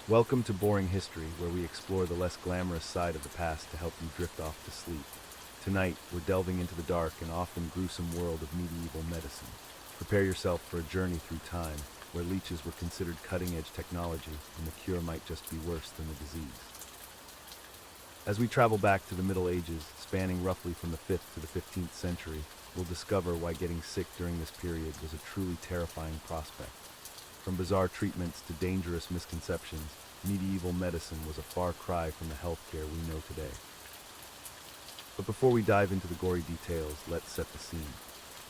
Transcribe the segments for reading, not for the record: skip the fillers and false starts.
Welcome to Boring History, where we explore the less glamorous side of the past to help you drift off to sleep. Tonight, we're delving into the dark and often gruesome world of medieval medicine. Prepare yourself for a journey through time, where leeches were considered cutting-edge technology, and the cure might just be worse than the disease. As we travel back to the Middle Ages, spanning roughly from the 5th to the 15th century, we'll discover why getting sick during this period was a truly terrifying prospect. From bizarre treatments to dangerous misconceptions, medieval medicine was a far cry from the healthcare we know today. But before we dive into the gory details, let's set the scene.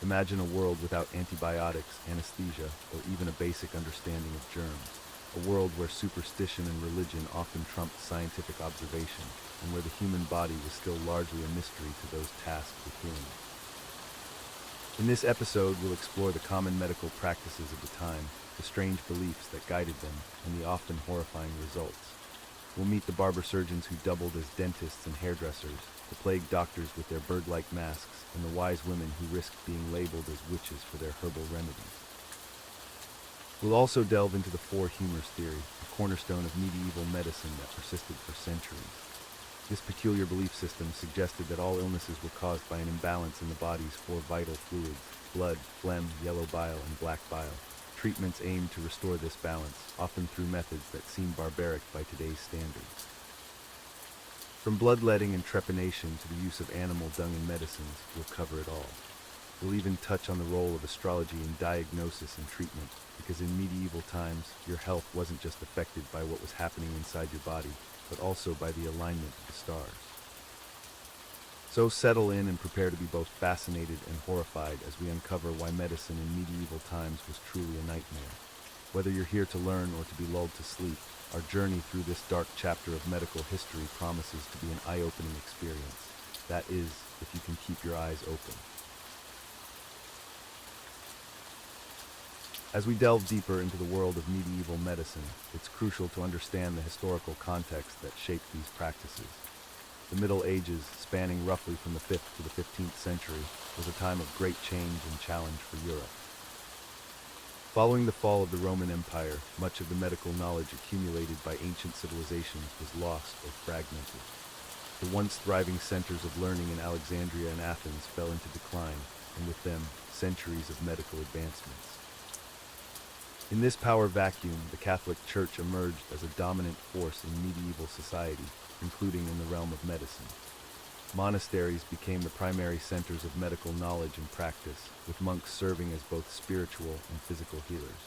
Imagine a world without antibiotics, anesthesia, or even a basic understanding of germs. A world where superstition and religion often trumped scientific observation, and where the human body was still largely a mystery to those tasked with healing. In this episode, we'll explore the common medical practices of the time, the strange beliefs that guided them, and the often horrifying results. We'll meet the barber surgeons who doubled as dentists and hairdressers, the plague doctors with their bird-like masks, and the wise women who risked being labeled as witches for their herbal remedies. We'll also delve into the four humors theory, a cornerstone of medieval medicine that persisted for centuries. This peculiar belief system suggested that all illnesses were caused by an imbalance in the body's four vital fluids: blood, phlegm, yellow bile, and black bile. Treatments aimed to restore this balance, often through methods that seem barbaric by today's standards. From bloodletting and trepanation to the use of animal dung in medicines, we'll cover it all. We'll even touch on the role of astrology in diagnosis and treatment, because in medieval times, your health wasn't just affected by what was happening inside your body, but also by the alignment of the stars. So settle in and prepare to be both fascinated and horrified as we uncover why medicine in medieval times was truly a nightmare. Whether you're here to learn or to be lulled to sleep, our journey through this dark chapter of medical history promises to be an eye-opening experience. That is, if you can keep your eyes open. As we delve deeper into the world of medieval medicine, it's crucial to understand the historical context that shaped these practices. The Middle Ages, spanning roughly from the 5th to the 15th century, was a time of great change and challenge for Europe. Following the fall of the Roman Empire, much of the medical knowledge accumulated by ancient civilizations was lost or fragmented. The once thriving centers of learning in Alexandria and Athens fell into decline, and with them, centuries of medical advancements. In this power vacuum, the Catholic Church emerged as a dominant force in medieval society, including in the realm of medicine. Monasteries became the primary centers of medical knowledge and practice, with monks serving as both spiritual and physical healers.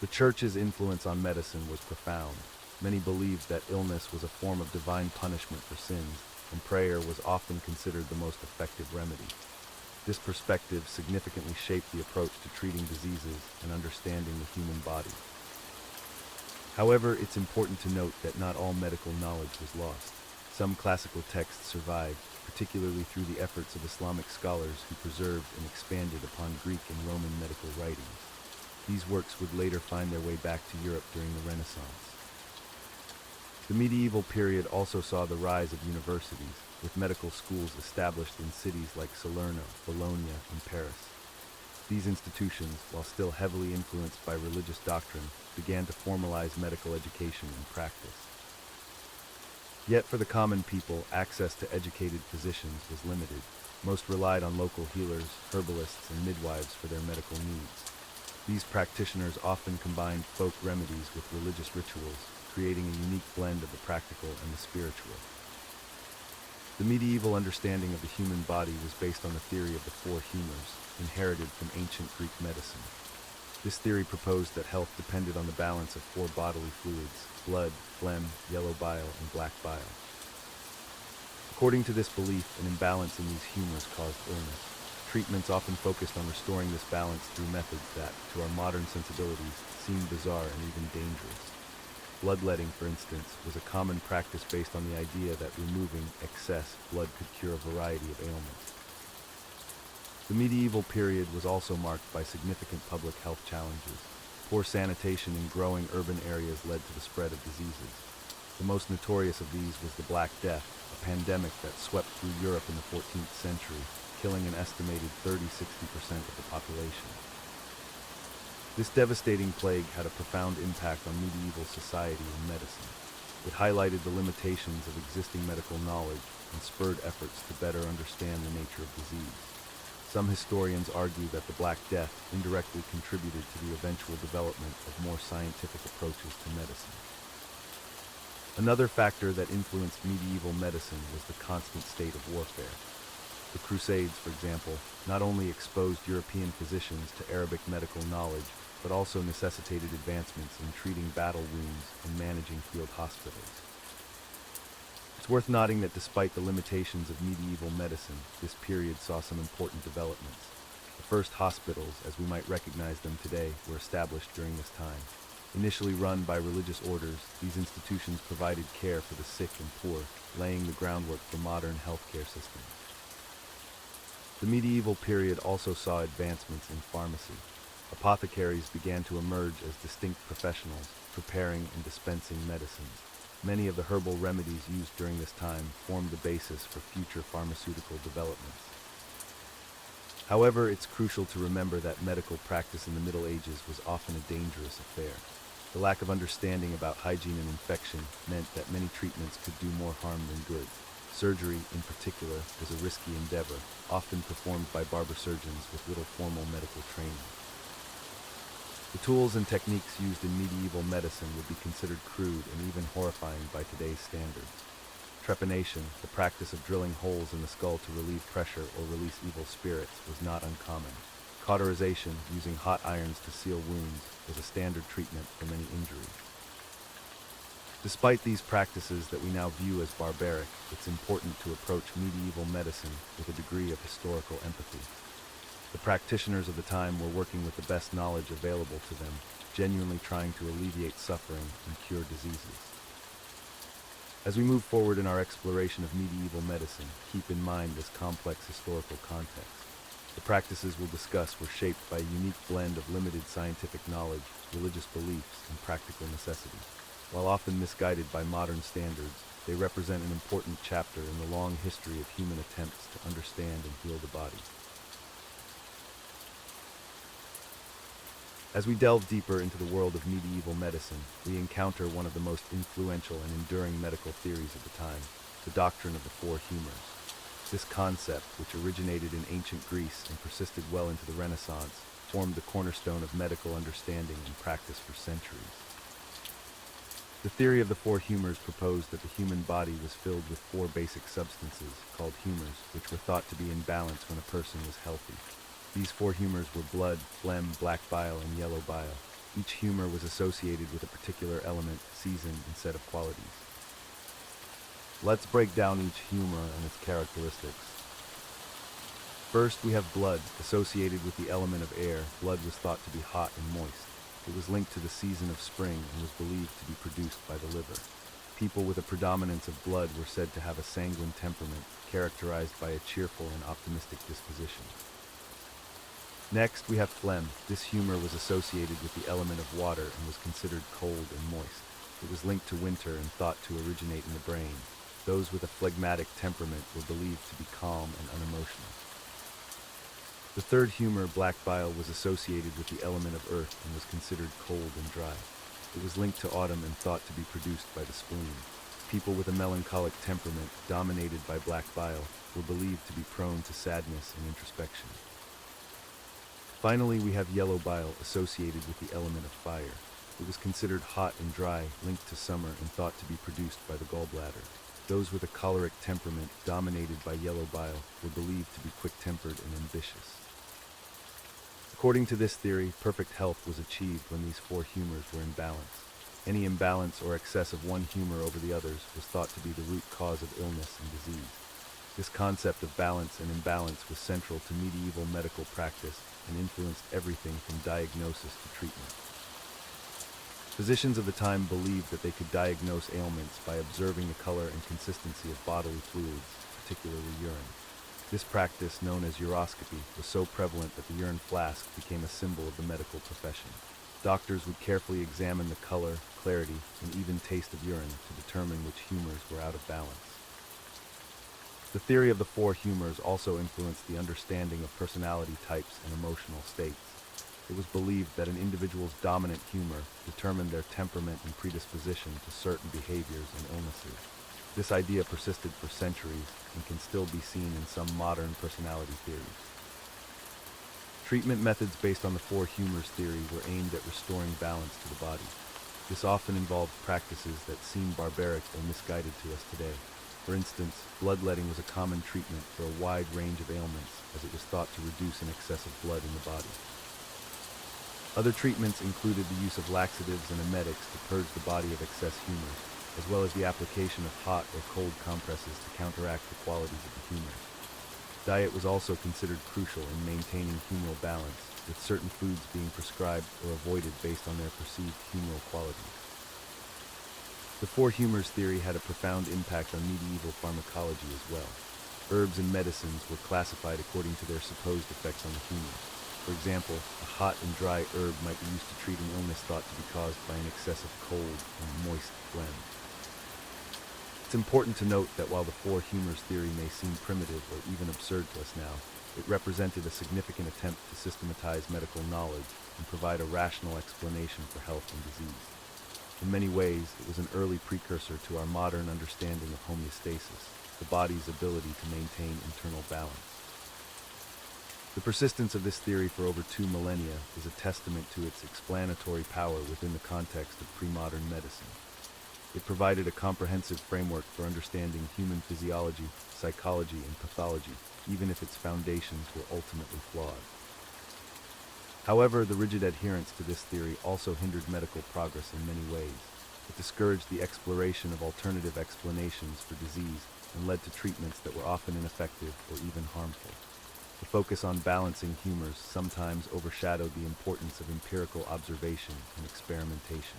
The Church's influence on medicine was profound. Many believed that illness was a form of divine punishment for sins, and prayer was often considered the most effective remedy. This perspective significantly shaped the approach to treating diseases and understanding the human body. However, it's important to note that not all medical knowledge was lost. Some classical texts survived, particularly through the efforts of Islamic scholars who preserved and expanded upon Greek and Roman medical writings. These works would later find their way back to Europe during the Renaissance. The medieval period also saw the rise of universities, with medical schools established in cities like Salerno, Bologna, and Paris. These institutions, while still heavily influenced by religious doctrine, began to formalize medical education and practice. Yet for the common people, access to educated physicians was limited. Most relied on local healers, herbalists, and midwives for their medical needs. These practitioners often combined folk remedies with religious rituals, creating a unique blend of the practical and the spiritual. The medieval understanding of the human body was based on the theory of the four humors, inherited from ancient Greek medicine. This theory proposed that health depended on the balance of four bodily fluids: blood, phlegm, yellow bile, and black bile. According to this belief, an imbalance in these humors caused illness. Treatments often focused on restoring this balance through methods that, to our modern sensibilities, seem bizarre and even dangerous. Bloodletting, for instance, was a common practice based on the idea that removing excess blood could cure a variety of ailments. The medieval period was also marked by significant public health challenges. Poor sanitation in growing urban areas led to the spread of diseases. The most notorious of these was the Black Death, a pandemic that swept through Europe in the 14th century, killing an estimated 30–60% of the population. This devastating plague had a profound impact on medieval society and medicine. It highlighted the limitations of existing medical knowledge and spurred efforts to better understand the nature of disease. Some historians argue that the Black Death indirectly contributed to the eventual development of more scientific approaches to medicine. Another factor that influenced medieval medicine was the constant state of warfare. The Crusades, for example, not only exposed European physicians to Arabic medical knowledge, but also necessitated advancements in treating battle wounds and managing field hospitals. It's worth noting that despite the limitations of medieval medicine, this period saw some important developments. The first hospitals, as we might recognize them today, were established during this time. Initially run by religious orders, these institutions provided care for the sick and poor, laying the groundwork for modern healthcare systems. The medieval period also saw advancements in pharmacy. Apothecaries began to emerge as distinct professionals, preparing and dispensing medicines. Many of the herbal remedies used during this time formed the basis for future pharmaceutical developments. However, it's crucial to remember that medical practice in the Middle Ages was often a dangerous affair. The lack of understanding about hygiene and infection meant that many treatments could do more harm than good. Surgery, in particular, was a risky endeavor, often performed by barber surgeons with little formal medical training. The tools and techniques used in medieval medicine would be considered crude and even horrifying by today's standards. Trepanation, the practice of drilling holes in the skull to relieve pressure or release evil spirits, was not uncommon. Cauterization, using hot irons to seal wounds, was a standard treatment for many injuries. Despite these practices that we now view as barbaric, it's important to approach medieval medicine with a degree of historical empathy. The practitioners of the time were working with the best knowledge available to them, genuinely trying to alleviate suffering and cure diseases. As we move forward in our exploration of medieval medicine, keep in mind this complex historical context. The practices we'll discuss were shaped by a unique blend of limited scientific knowledge, religious beliefs, and practical necessity. While often misguided by modern standards, they represent an important chapter in the long history of human attempts to understand and heal the body. As we delve deeper into the world of medieval medicine, we encounter one of the most influential and enduring medical theories of the time, the doctrine of the four humors. This concept, which originated in ancient Greece and persisted well into the Renaissance, formed the cornerstone of medical understanding and practice for centuries. The theory of the four humors proposed that the human body was filled with four basic substances, called humors, which were thought to be in balance when a person was healthy. These four humors were blood, phlegm, black bile, and yellow bile. Each humor was associated with a particular element, season, and set of qualities. Let's break down each humor and its characteristics. First, we have blood. Associated with the element of air, blood was thought to be hot and moist. It was linked to the season of spring and was believed to be produced by the liver. People with a predominance of blood were said to have a sanguine temperament, characterized by a cheerful and optimistic disposition. Next, we have phlegm. This humor was associated with the element of water and was considered cold and moist. It was linked to winter and thought to originate in the brain. Those with a phlegmatic temperament were believed to be calm and unemotional. The third humor, black bile, was associated with the element of earth and was considered cold and dry. It was linked to autumn and thought to be produced by the spleen. People with a melancholic temperament, dominated by black bile, were believed to be prone to sadness and introspection. Finally, we have yellow bile, associated with the element of fire. It was considered hot and dry, linked to summer, and thought to be produced by the gallbladder. Those with a choleric temperament, dominated by yellow bile, were believed to be quick-tempered and ambitious. According to this theory, perfect health was achieved when these four humors were in balance. Any imbalance or excess of one humor over the others was thought to be the root cause of illness and disease. This concept of balance and imbalance was central to medieval medical practice and influenced everything from diagnosis to treatment. Physicians of the time believed that they could diagnose ailments by observing the color and consistency of bodily fluids, particularly urine. This practice, known as uroscopy, was so prevalent that the urine flask became a symbol of the medical profession. Doctors would carefully examine the color, clarity, and even taste of urine to determine which humors were out of balance. The theory of the four humors also influenced the understanding of personality types and emotional states. It was believed that an individual's dominant humor determined their temperament and predisposition to certain behaviors and illnesses. This idea persisted for centuries and can still be seen in some modern personality theories. Treatment methods based on the four humors theory were aimed at restoring balance to the body. This often involved practices that seem barbaric or misguided to us today. For instance, bloodletting was a common treatment for a wide range of ailments, as it was thought to reduce an excess of blood in the body. Other treatments included the use of laxatives and emetics to purge the body of excess humors, as well as the application of hot or cold compresses to counteract the qualities of the humors. Diet was also considered crucial in maintaining humoral balance, with certain foods being prescribed or avoided based on their perceived humoral qualities. The four humors theory had a profound impact on medieval pharmacology as well. Herbs and medicines were classified according to their supposed effects on the humors. For example, a hot and dry herb might be used to treat an illness thought to be caused by an excessive cold and moist phlegm. It's important to note that while the four humors theory may seem primitive or even absurd to us now, it represented a significant attempt to systematize medical knowledge and provide a rational explanation for health and disease. In many ways, it was an early precursor to our modern understanding of homeostasis, the body's ability to maintain internal balance. The persistence of this theory for over 2 millennia is a testament to its explanatory power within the context of pre-modern medicine. It provided a comprehensive framework for understanding human physiology, psychology, and pathology, even if its foundations were ultimately flawed. However, the rigid adherence to this theory also hindered medical progress in many ways. It discouraged the exploration of alternative explanations for disease and led to treatments that were often ineffective or even harmful. The focus on balancing humors sometimes overshadowed the importance of empirical observation and experimentation.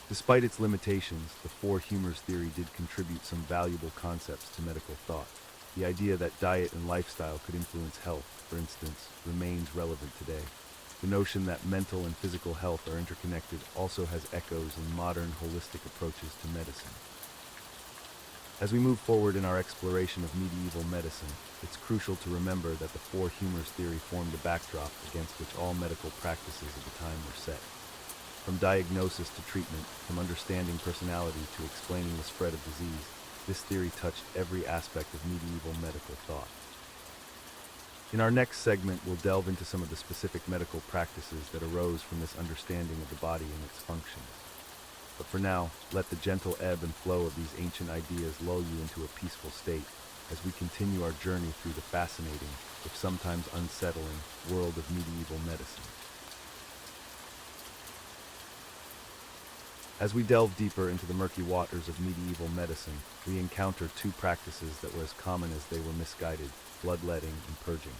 Despite its limitations, the four humors theory did contribute some valuable concepts to medical thought. The idea that diet and lifestyle could influence health, for instance, remains relevant today. The notion that mental and physical health are interconnected also has echoes in modern holistic approaches to medicine. As we move forward in our exploration of medieval medicine, it's crucial to remember that the four humors theory formed the backdrop against which all medical practices of the time were set. From diagnosis to treatment, from understanding personality to explaining the spread of disease, this theory touched every aspect of medieval medical thought. In our next segment, we'll delve into some of the specific medical practices that arose from this understanding of the body and its functions. But for now, let the gentle ebb and flow of these ancient ideas lull you into a peaceful state as we continue our journey through the fascinating, if sometimes unsettling, world of medieval medicine. As we delve deeper into the murky waters of medieval medicine, we encounter two practices that were as common as they were misguided: bloodletting and purging.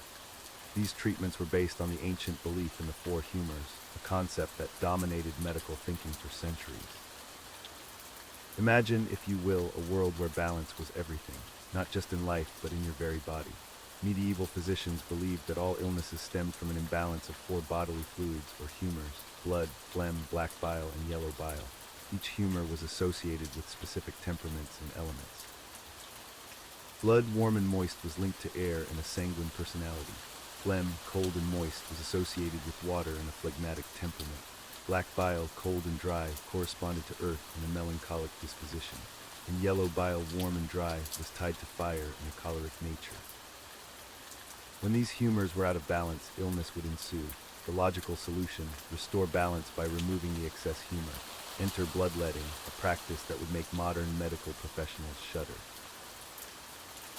These treatments were based on the ancient belief in the four humors, a concept that dominated medical thinking for centuries. Imagine, if you will, a world where balance was everything, not just in life, but in your very body. Medieval physicians believed that all illnesses stemmed from an imbalance of four bodily fluids, or humors: blood, phlegm, black bile, and yellow bile. Each humor was associated with specific temperaments and elements. Blood, warm and moist, was linked to air and a sanguine personality. Phlegm, cold and moist, was associated with water and a phlegmatic temperament. Black bile, cold and dry, corresponded to earth and a melancholic disposition. And yellow bile, warm and dry, was tied to fire and a choleric nature. When these humors were out of balance, illness would ensue. The logical solution: restore balance by removing the excess humor. Enter bloodletting, a practice that would make modern medical professionals shudder.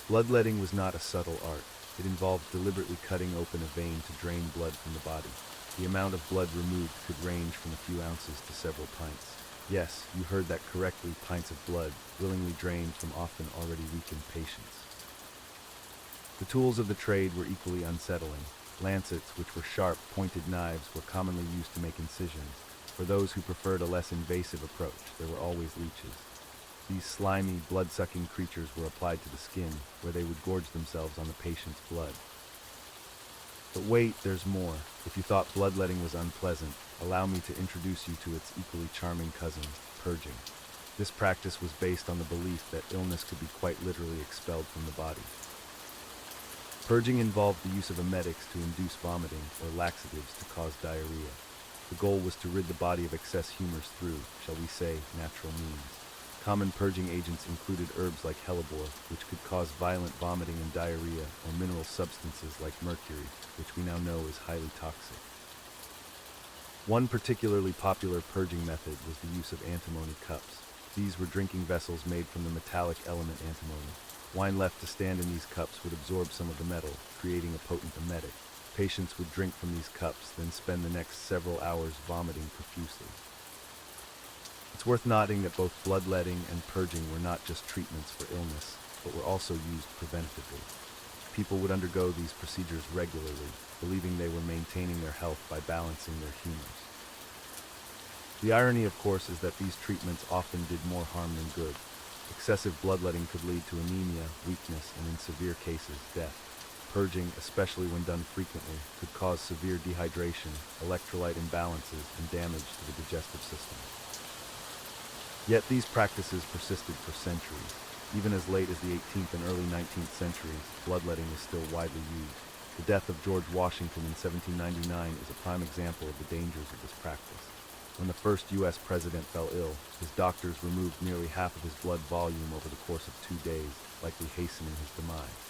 Bloodletting was not a subtle art. It involved deliberately cutting open a vein to drain blood from the body. The amount of blood removed could range from a few ounces to several pints. Yes, you heard that correctly, pints of blood, willingly drained from often already weakened patients. The tools of the trade were equally unsettling. Lancets, which were sharp, pointed knives, were commonly used to make incisions. For those who preferred a less invasive approach, there were always leeches. These slimy, blood-sucking creatures were applied to the skin, where they would gorge themselves on the patient's blood. But wait, there's more. If you thought bloodletting was unpleasant, allow me to introduce you to its equally charming cousin, purging. This practice was based on the belief that illness could be quite literally expelled from the body. Purging involved the use of emetics to induce vomiting or laxatives to cause diarrhea. The goal was to rid the body of excess humors through, shall we say, natural means. Common purging agents included herbs like hellebore, which could cause violent vomiting and diarrhea, or mineral substances like mercury, which we now know is highly toxic. One particularly popular purging method was the use of antimony cups. These were drinking vessels made from the metallic element antimony. Wine left to stand in these cups would absorb some of the metal, creating a potent emetic. Patients would drink from these cups, then spend the next several hours vomiting profusely. It's worth noting that both bloodletting and purging were not just treatments for illness, but were also used preventatively. People would undergo these procedures regularly, believing they were maintaining their health by balancing their humors. The irony, of course, is that these treatments often did more harm than good. Excessive bloodletting could lead to anemia, weakness, and in severe cases, death. Purging, especially when done frequently, could cause severe dehydration, electrolyte imbalances, and damage to the digestive system. Yet these practices persisted for centuries. Even as late as the 18th and early 19th centuries, bloodletting was still widely used. The death of George Washington in 1799 is a prime example of the dangers of this practice. When the first U.S. president fell ill, his doctors removed nearly half of his blood volume over the course of 2 days, likely hastening his demise.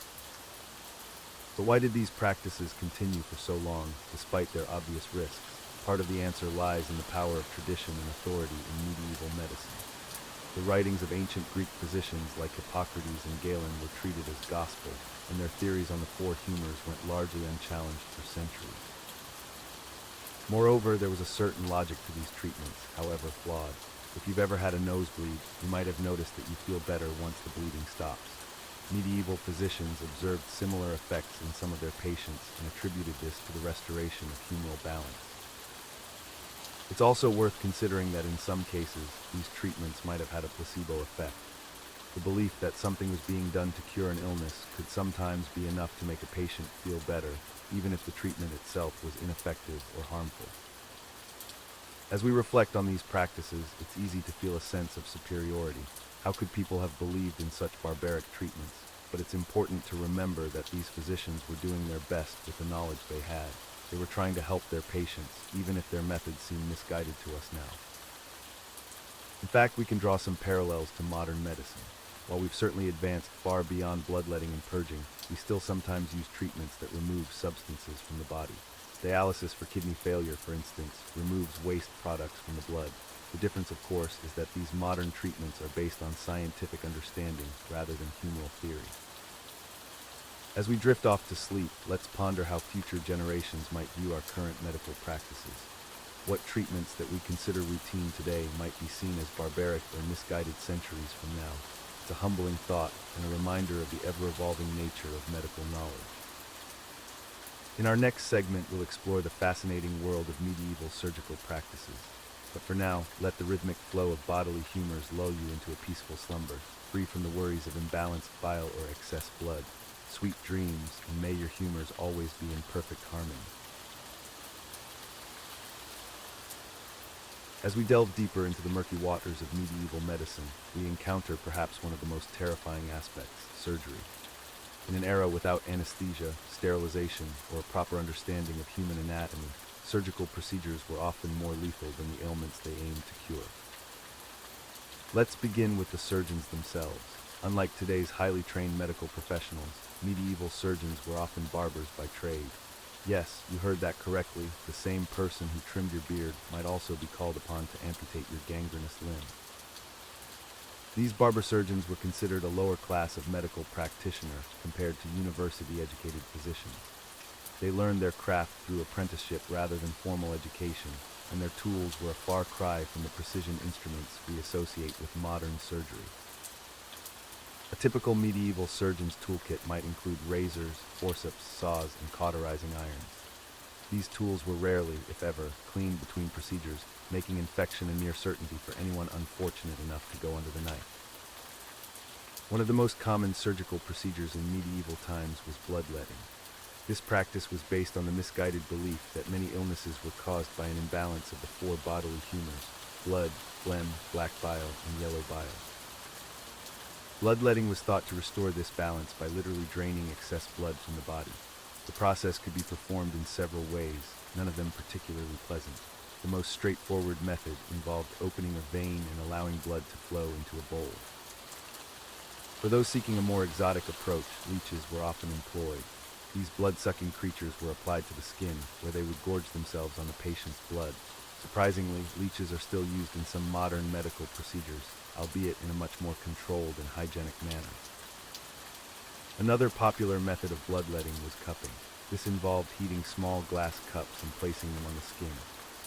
But why did these practices continue for so long, despite their obvious risks? Part of the answer lies in the power of tradition and authority in medieval medicine. The writings of ancient Greek physicians like Hippocrates and Galen were treated as gospel, and their theories on the four humors went largely unchallenged for centuries. Moreover, there was a certain logic to these treatments, however flawed. If you've ever had a nosebleed, you might have noticed that you feel better once the bleeding stops. Medieval physicians observed similar effects in some of their patients and attributed this to the restoration of humoral balance. It's also worth considering that in some cases, these treatments might have had a placebo effect. The belief that something was being done to cure an illness could sometimes be enough to make a patient feel better, even if the treatment itself was ineffective or harmful. As we reflect on these practices, it's easy to feel a sense of superiority. How could people have believed in such barbaric treatments? But it's important to remember that these physicians were doing their best with the knowledge they had. They were trying to help their patients, even if their methods seem misguided to us now. In fact, we can draw some parallels to modern medicine. While we've certainly advanced far beyond bloodletting and purging, we still sometimes use treatments that remove substances from the body. Dialysis for kidney failure, for instance, removes waste products from the blood. The difference, of course, is that these modern treatments are based on scientific understanding rather than humoral theory. As we drift off to sleep, let's ponder how future generations might view our current medical practices. What treatments that we consider routine today might be seen as barbaric or misguided centuries from now. It's a humbling thought and a reminder of the ever-evolving nature of medical knowledge. In our next segment, we'll explore the fascinating world of medieval surgical practices. But for now, let the rhythmic flow of bodily humors lull you into a peaceful slumber, free from the worries of imbalanced bile or excess blood. Sweet dreams, and may your humors always be in perfect harmony. As we delve deeper into the murky waters of medieval medicine, we encounter perhaps one of the most terrifying aspects, surgery. In an era without anesthesia, sterilization, or a proper understanding of human anatomy, surgical procedures were often more lethal than the ailments they aimed to cure. Let's begin with the surgeons themselves. Unlike today's highly trained medical professionals, medieval surgeons were often barbers by trade. Yes, you heard that correctly. The same person who trimmed your beard might also be called upon to amputate your gangrenous limb. These barber surgeons were considered a lower class of medical practitioner compared to university-educated physicians. They learned their craft through apprenticeship rather than formal education, and their tools were a far cry from the precision instruments we associate with modern surgery. A typical medieval surgeon's toolkit might include razors, forceps, saws, and cauterizing irons. These tools were rarely, if ever, cleaned between procedures, making infection a near certainty for anyone unfortunate enough to go under the knife. One of the most common surgical procedures in medieval times was bloodletting. This practice was based on the misguided belief that many illnesses were caused by an imbalance of the four bodily humors: blood, phlegm, black bile, and yellow bile. Bloodletting was thought to restore this balance by literally draining excess blood from the body. The process could be performed in several ways, none of them particularly pleasant. The most straightforward method involved opening a vein and allowing blood to flow into a bowl. For those seeking a more exotic approach, leeches were often employed. These blood-sucking creatures were applied to the skin, where they would gorge themselves on the patient's blood. Surprisingly, leeches are still used in some modern medical procedures, albeit in a much more controlled and hygienic manner. Another popular method of bloodletting was cupping. This involved heating small glass cups and placing them on the skin.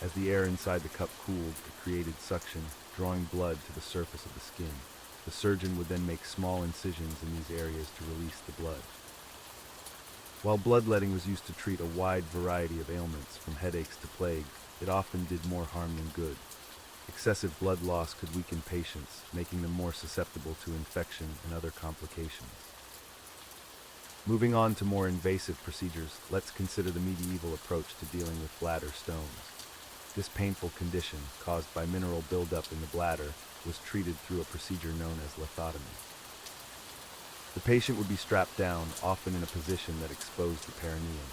As the air inside the cup cooled, it created suction, drawing blood to the surface of the skin. The surgeon would then make small incisions in these areas to release the blood. While bloodletting was used to treat a wide variety of ailments, from headaches to plague, it often did more harm than good. Excessive blood loss could weaken patients, making them more susceptible to infection and other complications. Moving on to more invasive procedures, let's consider the medieval approach to dealing with bladder stones. This painful condition, caused by mineral buildup in the bladder, was treated through a procedure known as lithotomy. The patient would be strapped down, often in a position that exposed the perineum.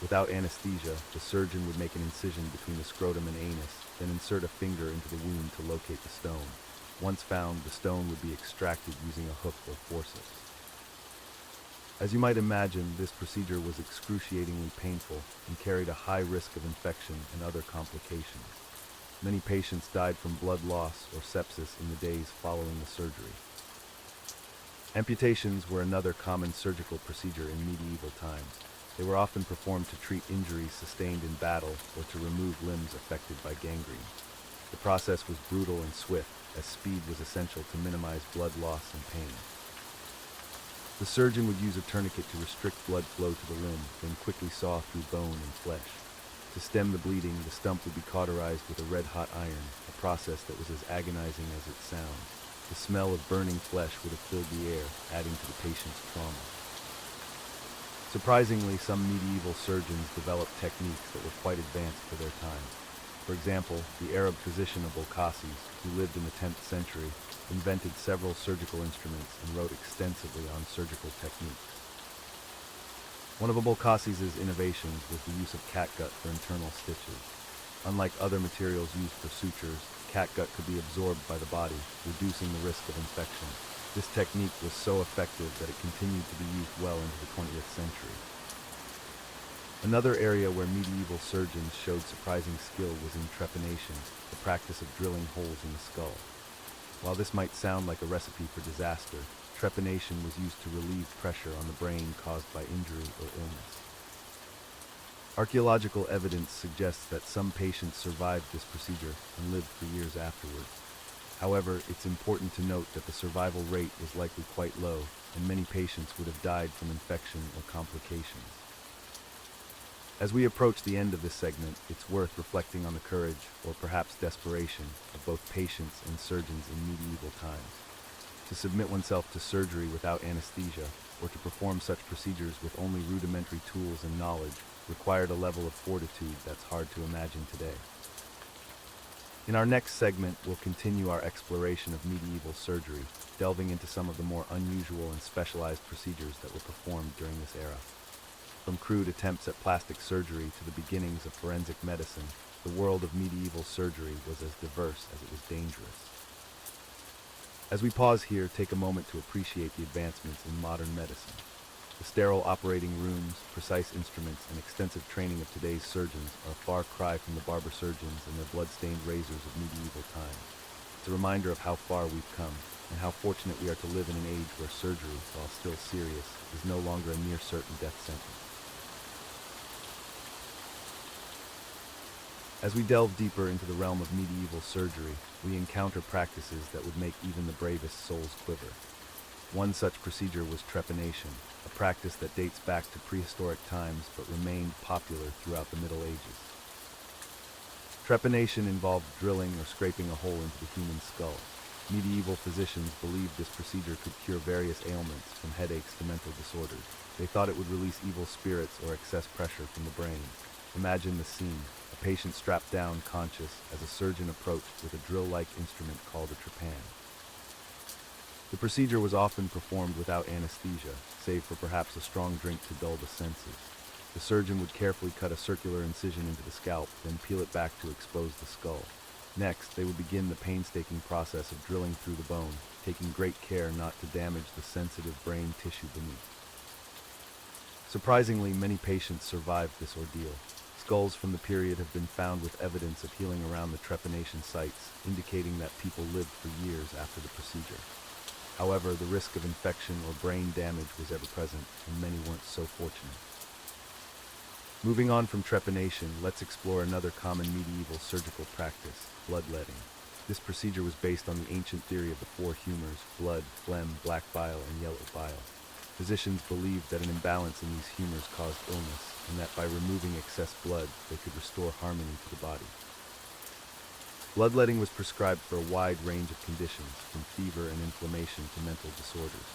Without anesthesia, the surgeon would make an incision between the scrotum and anus, then insert a finger into the wound to locate the stone. Once found, the stone would be extracted using a hook or forceps. As you might imagine, this procedure was excruciatingly painful and carried a high risk of infection and other complications. Many patients died from blood loss or sepsis in the days following the surgery. Amputations were another common surgical procedure in medieval times. They were often performed to treat injuries sustained in battle or to remove limbs affected by gangrene. The process was brutal and swift, as speed was essential to minimize blood loss and pain. The surgeon would use a tourniquet to restrict blood flow to the limb, then quickly saw through bone and flesh. To stem the bleeding, the stump would be cauterized with a red-hot iron, a process that was as agonizing as it sounds. The smell of burning flesh would have filled the air, adding to the patient's trauma. Surprisingly, some medieval surgeons developed techniques that were quite advanced for their time. For example, the Arab physician Abulcasis, who lived in the 10th century, invented several surgical instruments and wrote extensively on surgical techniques. One of Abulcasis' innovations was the use of catgut for internal stitches. Unlike other materials used for sutures, catgut could be absorbed by the body, reducing the risk of infection. This technique was so effective that it continued to be used well into the 20th century. Another area where medieval surgeons showed surprising skill was in trepanation, the practice of drilling holes in the skull. While this might sound like a recipe for disaster, trepanation was used to relieve pressure on the brain caused by injury or illness. Archaeological evidence suggests that some patients survived this procedure and lived for years afterwards. However, it's important to note that the survival rate was likely quite low, and many patients would have died from infection or complications. As we approach the end of this segment, it's worth reflecting on the courage, or perhaps desperation, of both patients and surgeons in medieval times. To submit oneself to surgery without anesthesia, or to perform such procedures with only rudimentary tools and knowledge, required a level of fortitude that's hard to imagine today. In our next segment, we'll continue our exploration of medieval surgery, delving into some of the more unusual and specialized procedures that were performed during this era. From crude attempts at plastic surgery to the beginnings of forensic medicine, the world of medieval surgery was as diverse as it was dangerous. As we pause here, take a moment to appreciate the advancements in modern medicine. The sterile operating rooms, precise instruments, and extensive training of today's surgeons are a far cry from the barber surgeons and their blood-stained razors of medieval times. It's a reminder of how far we've come, and how fortunate we are to live in an age where surgery, while still serious, is no longer a near-certain death sentence. As we delve deeper into the realm of medieval surgery, we encounter practices that would make even the bravest souls quiver. One such procedure was trepanation, a practice that dates back to prehistoric times but remained popular throughout the Middle Ages. Trepanation involved drilling or scraping a hole into the human skull. Medieval physicians believed this procedure could cure various ailments, from headaches to mental disorders. They thought it would release evil spirits or excess pressure from the brain. Imagine the scene, a patient strapped down conscious as a surgeon approached with a drill-like instrument called a trepan. The procedure was often performed without anesthesia, save for perhaps a strong drink to dull the senses. The surgeon would carefully cut a circular incision into the scalp, then peel it back to expose the skull. Next, they would begin the painstaking process of drilling through the bone, taking great care not to damage the sensitive brain tissue beneath. Surprisingly, many patients survived this ordeal. Skulls from the period have been found with evidence of healing around the trepanation sites, indicating that people lived for years after the procedure. However, the risk of infection or brain damage was ever present, and many weren't so fortunate. Moving on from trepanation, let's explore another common medieval surgical practice, bloodletting. This procedure was based on the ancient theory of the four humors: blood, phlegm, black bile, and yellow bile. Physicians believed that an imbalance in these humors caused illness, and that by removing excess blood, they could restore harmony to the body. Bloodletting was prescribed for a wide range of conditions, from fever and inflammation to mental disorders.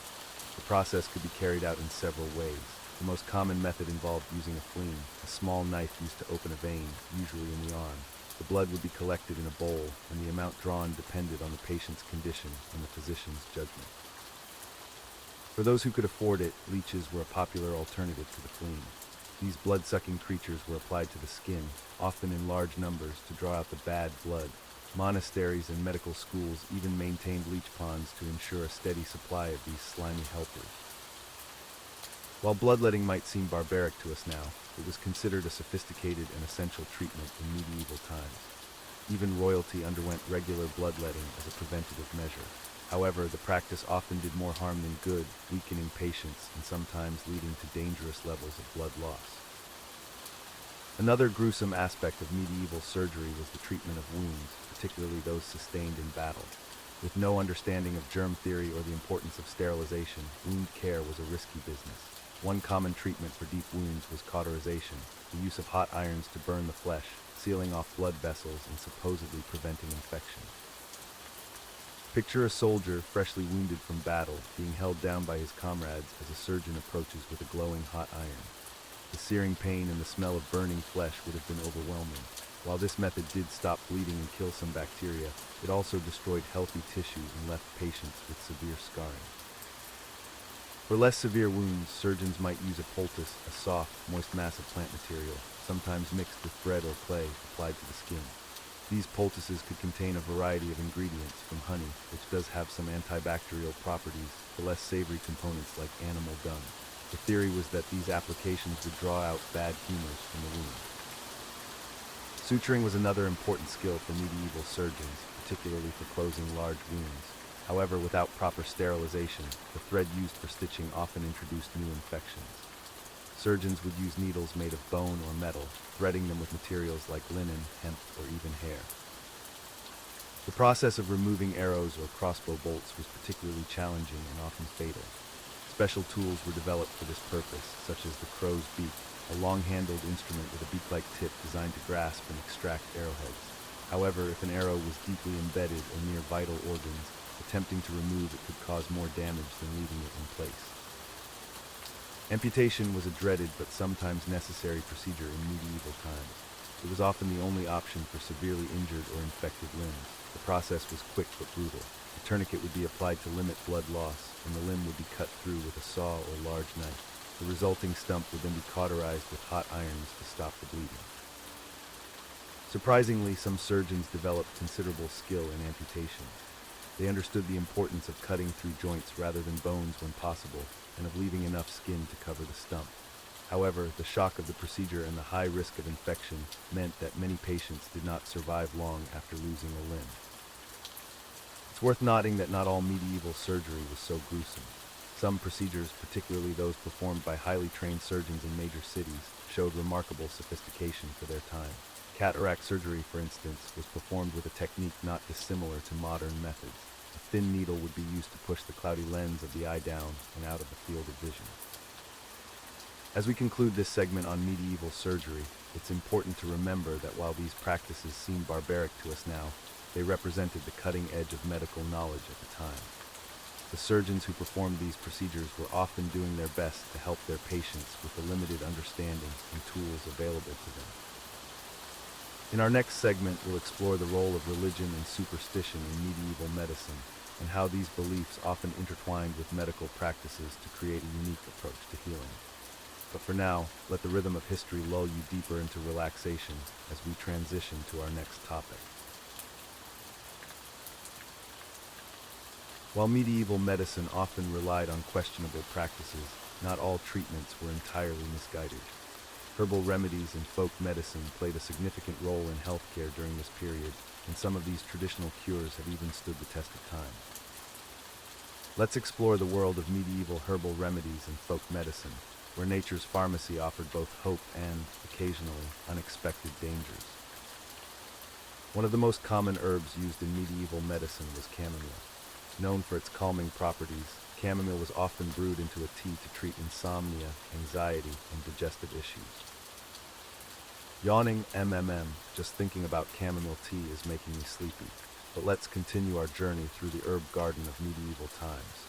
The process could be carried out in several ways. The most common method involved using a fleam, a small knife used to open a vein, usually in the arm. The blood would be collected in a bowl, and the amount drawn depended on the patient's condition and the physician's judgment. For those who could afford it, leeches were a popular alternative to the fleam. These blood-sucking creatures were applied to the skin, often in large numbers, to draw out the bad blood. Monasteries and medical schools even maintained leech ponds to ensure a steady supply of these slimy helpers. While bloodletting might seem barbaric to us now, it was considered a sophisticated and essential treatment in medieval times. Even royalty underwent regular bloodletting as a preventative measure. However, the practice often did more harm than good, weakening patients and sometimes leading to dangerous levels of blood loss. Another gruesome aspect of medieval surgery was the treatment of wounds, particularly those sustained in battle. With no understanding of germ theory or the importance of sterilization, wound care was a risky business. One common treatment for deep wounds was cauterization, the use of hot irons to burn the flesh, sealing off blood vessels and supposedly preventing infection. Picture a soldier, freshly wounded from battle, being held down by his comrades as a surgeon approaches with a glowing hot iron. The searing pain and the smell of burning flesh would have been overwhelming. While this method did stop bleeding and kill some bacteria, it also destroyed healthy tissue and left patients with severe scarring. For less severe wounds, surgeons might use a poultice, a soft, moist mass of plant material, sometimes mixed with bread or clay, applied to the skin. These poultices could contain a variety of ingredients, from honey, which does have some antibacterial properties, to less savory components like animal dung. The theory was that these applications would draw out bad humors from the wound. Suturing was another important skill for medieval surgeons, particularly for closing large wounds. However, without proper sterilization, the thread used for stitching often introduced new infections. Surgeons would use needles made of bone or metal, threading them with materials like linen, hemp, or even hair. The process of removing arrows or crossbow bolts was particularly challenging and often fatal. Special tools were developed for this purpose, such as the crow's beak, a long-handled instrument with a beak-like tip designed to grasp and extract arrowheads. However, if an arrow was deeply embedded or near vital organs, attempting to remove it could cause more damage than leaving it in place. Amputation was a dreaded but sometimes necessary procedure in medieval times. It was often the only option for severely injured or infected limbs. The process was quick but brutal. A tourniquet would be applied to limit blood loss, and the limb would be cut through with a saw or large knife. The resulting stump would then be cauterized with hot irons to stop the bleeding. Surprisingly, some surgeons developed considerable skill in amputation. They understood the importance of cutting through joints rather than bones when possible, and of leaving enough skin to cover the stump. However, the shock of the procedure and the high risk of infection meant that many patients did not survive long after losing a limb. It's worth noting that not all medieval surgery was so gruesome. Some procedures, particularly those performed by highly trained surgeons in major cities, showed remarkable sophistication for their time. Cataract surgery, for instance, was performed with a technique not dissimilar to modern methods. A thin needle would be used to push the cloudy lens of the eye down and out of the field of vision. As we conclude this segment on medieval surgery, it's important to remember that while these practices seem barbaric to us now, they represented the cutting edge of medical knowledge at the time. The surgeons who performed these procedures were often doing their best to help their patients with the limited understanding and tools available to them. In our next segment, we'll explore the role of religion and superstition in medieval medicine. and how these beliefs often intertwined with medical practices to create a unique approach to healing. But for now, let the rhythm of history lull you deeper into relaxation as we transition to our next topic. While medieval medicine often relied on questionable practices, not all treatments were entirely misguided. Herbal remedies and folk medicine played a significant role in healthcare during this period, and some of these traditional cures have even stood the test of time. Let's explore the world of medieval herbal remedies and folk medicine, where nature's pharmacy offered both hope and, occasionally, unexpected dangers. One of the most common herbs used in medieval medicine was chamomile. Known for its calming properties, chamomile was often brewed into a tea to treat insomnia, anxiety, and digestive issues. Yawning just thinking about chamomile tea is making me sleepy, but let's continue our journey through the herb garden of medieval times.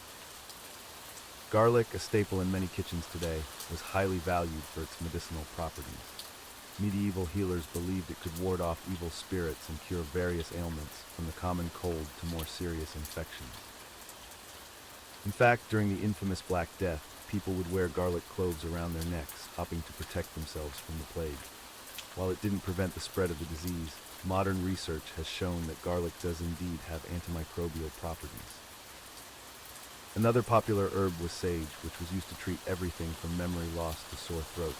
Garlic, a staple in many kitchens today, was highly valued for its medicinal properties. Medieval healers believed it could ward off evil spirits and cure various ailments, from the common cold to more serious infections. In fact, during the infamous Black Death, people would wear garlic cloves around their necks, hoping to protect themselves from the plague. While it didn't prevent the spread of the disease, modern research has shown that garlic does indeed have antimicrobial properties. Another popular herb was sage, which was used to treat everything from memory loss to sore throats.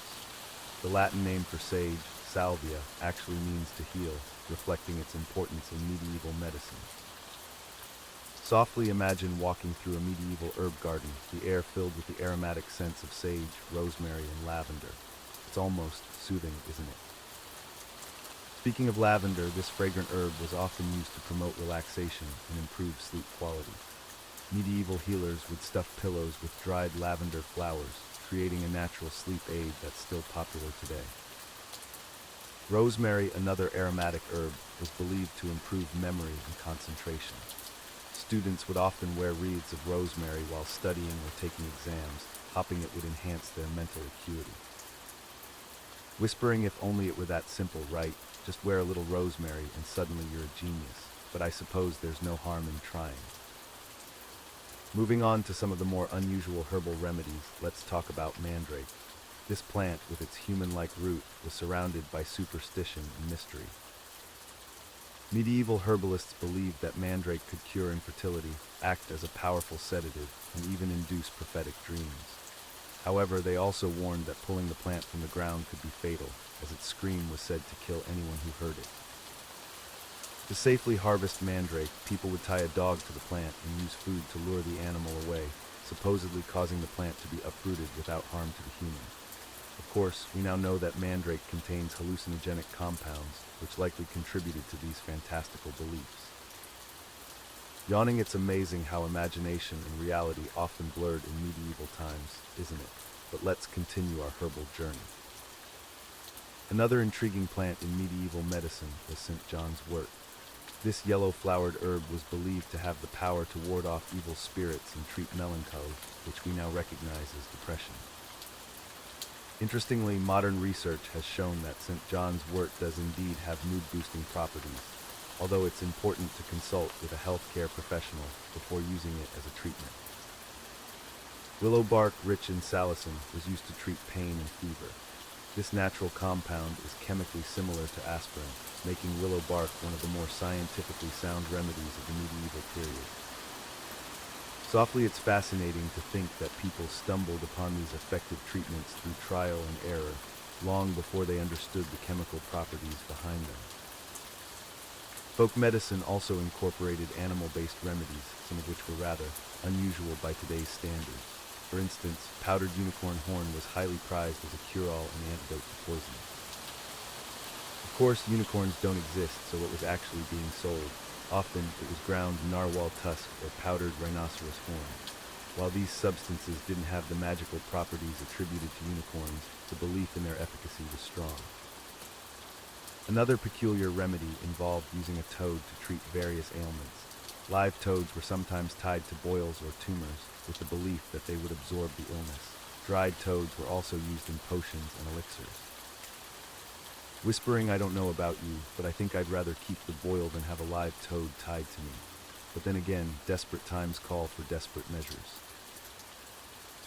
The Latin name for sage, salvia, actually means to heal, reflecting its importance in medieval medicine. Softly imagine walking through a medieval herb garden, the air filled with the aromatic scents of sage, rosemary, and lavender. It's almost soothing, isn't it? Speaking of lavender, this fragrant herb was often used to promote relaxation and improve sleep quality. Medieval healers would stuff pillows with dried lavender flowers, creating a natural sleep aid that's still popular today. Rosemary, another aromatic herb, was believed to improve memory and concentration. Students would often wear wreaths of rosemary while studying or taking exams, hoping it would enhance their mental acuity. Whispering, if only it were that simple, right? Just wear a little rosemary and suddenly you're a genius. But I suppose there's no harm in trying. Moving on to some of the more unusual herbal remedies, let's talk about mandrake. This plant, with its human-like root, was surrounded by superstition and mystery. Medieval herbalists believed that mandrake could cure infertility, act as a powerful sedative, and even induce prophetic dreams. However, they also warned that pulling the plant from the ground could be fatal, as its scream was said to kill anyone who heard it. To safely harvest mandrake, people would tie a dog to the plant and use food to lure the animal away, supposedly causing the plant to be uprooted without harm to the human. Of course, we now know that mandrake contains hallucinogenic compounds, which likely contributed to these fantastical beliefs. Yawning, it's amazing how imagination and reality often blurred in medieval times, isn't it? But let's continue our herbal journey. Another intriguing plant in medieval medicine was St. John's wort. This yellow-flowered herb was believed to have the power to ward off evil spirits and treat melancholy, which we now recognize as depression. Interestingly, modern research has shown that St. John's wort does indeed have mood-boosting properties, although it's important to consult with a healthcare professional before using it as a treatment. Willow bark, rich in salicin, was used to treat pain and fever. This natural compound is chemically similar to aspirin, making willow bark one of the more scientifically sound remedies of the medieval period. Softly, it's fascinating to think that people stumbled upon these effective treatments through trial and error, long before they understood the chemical properties behind them. Folk medicine also incorporated animal-based remedies, some of which were rather unusual by today's standards. For instance, powdered unicorn horn was highly prized as a cure-all and antidote to poison. Of course, unicorns don't exist, so what was actually being sold? Often, it was ground narwhal tusk or powdered rhinoceros horn. While these substances didn't have the magical properties attributed to unicorns, the belief in their efficacy was strong. Another peculiar remedy involved using a toad to treat various ailments. Live toads were sometimes tied to boils or tumors, with the belief that they would absorb the illness. Dried toads were also used in potions and elixirs. Whispering, I don't know about you, but I think I'd rather keep the boil than have a live toad tied to me. but then again, desperate times call for desperate measures.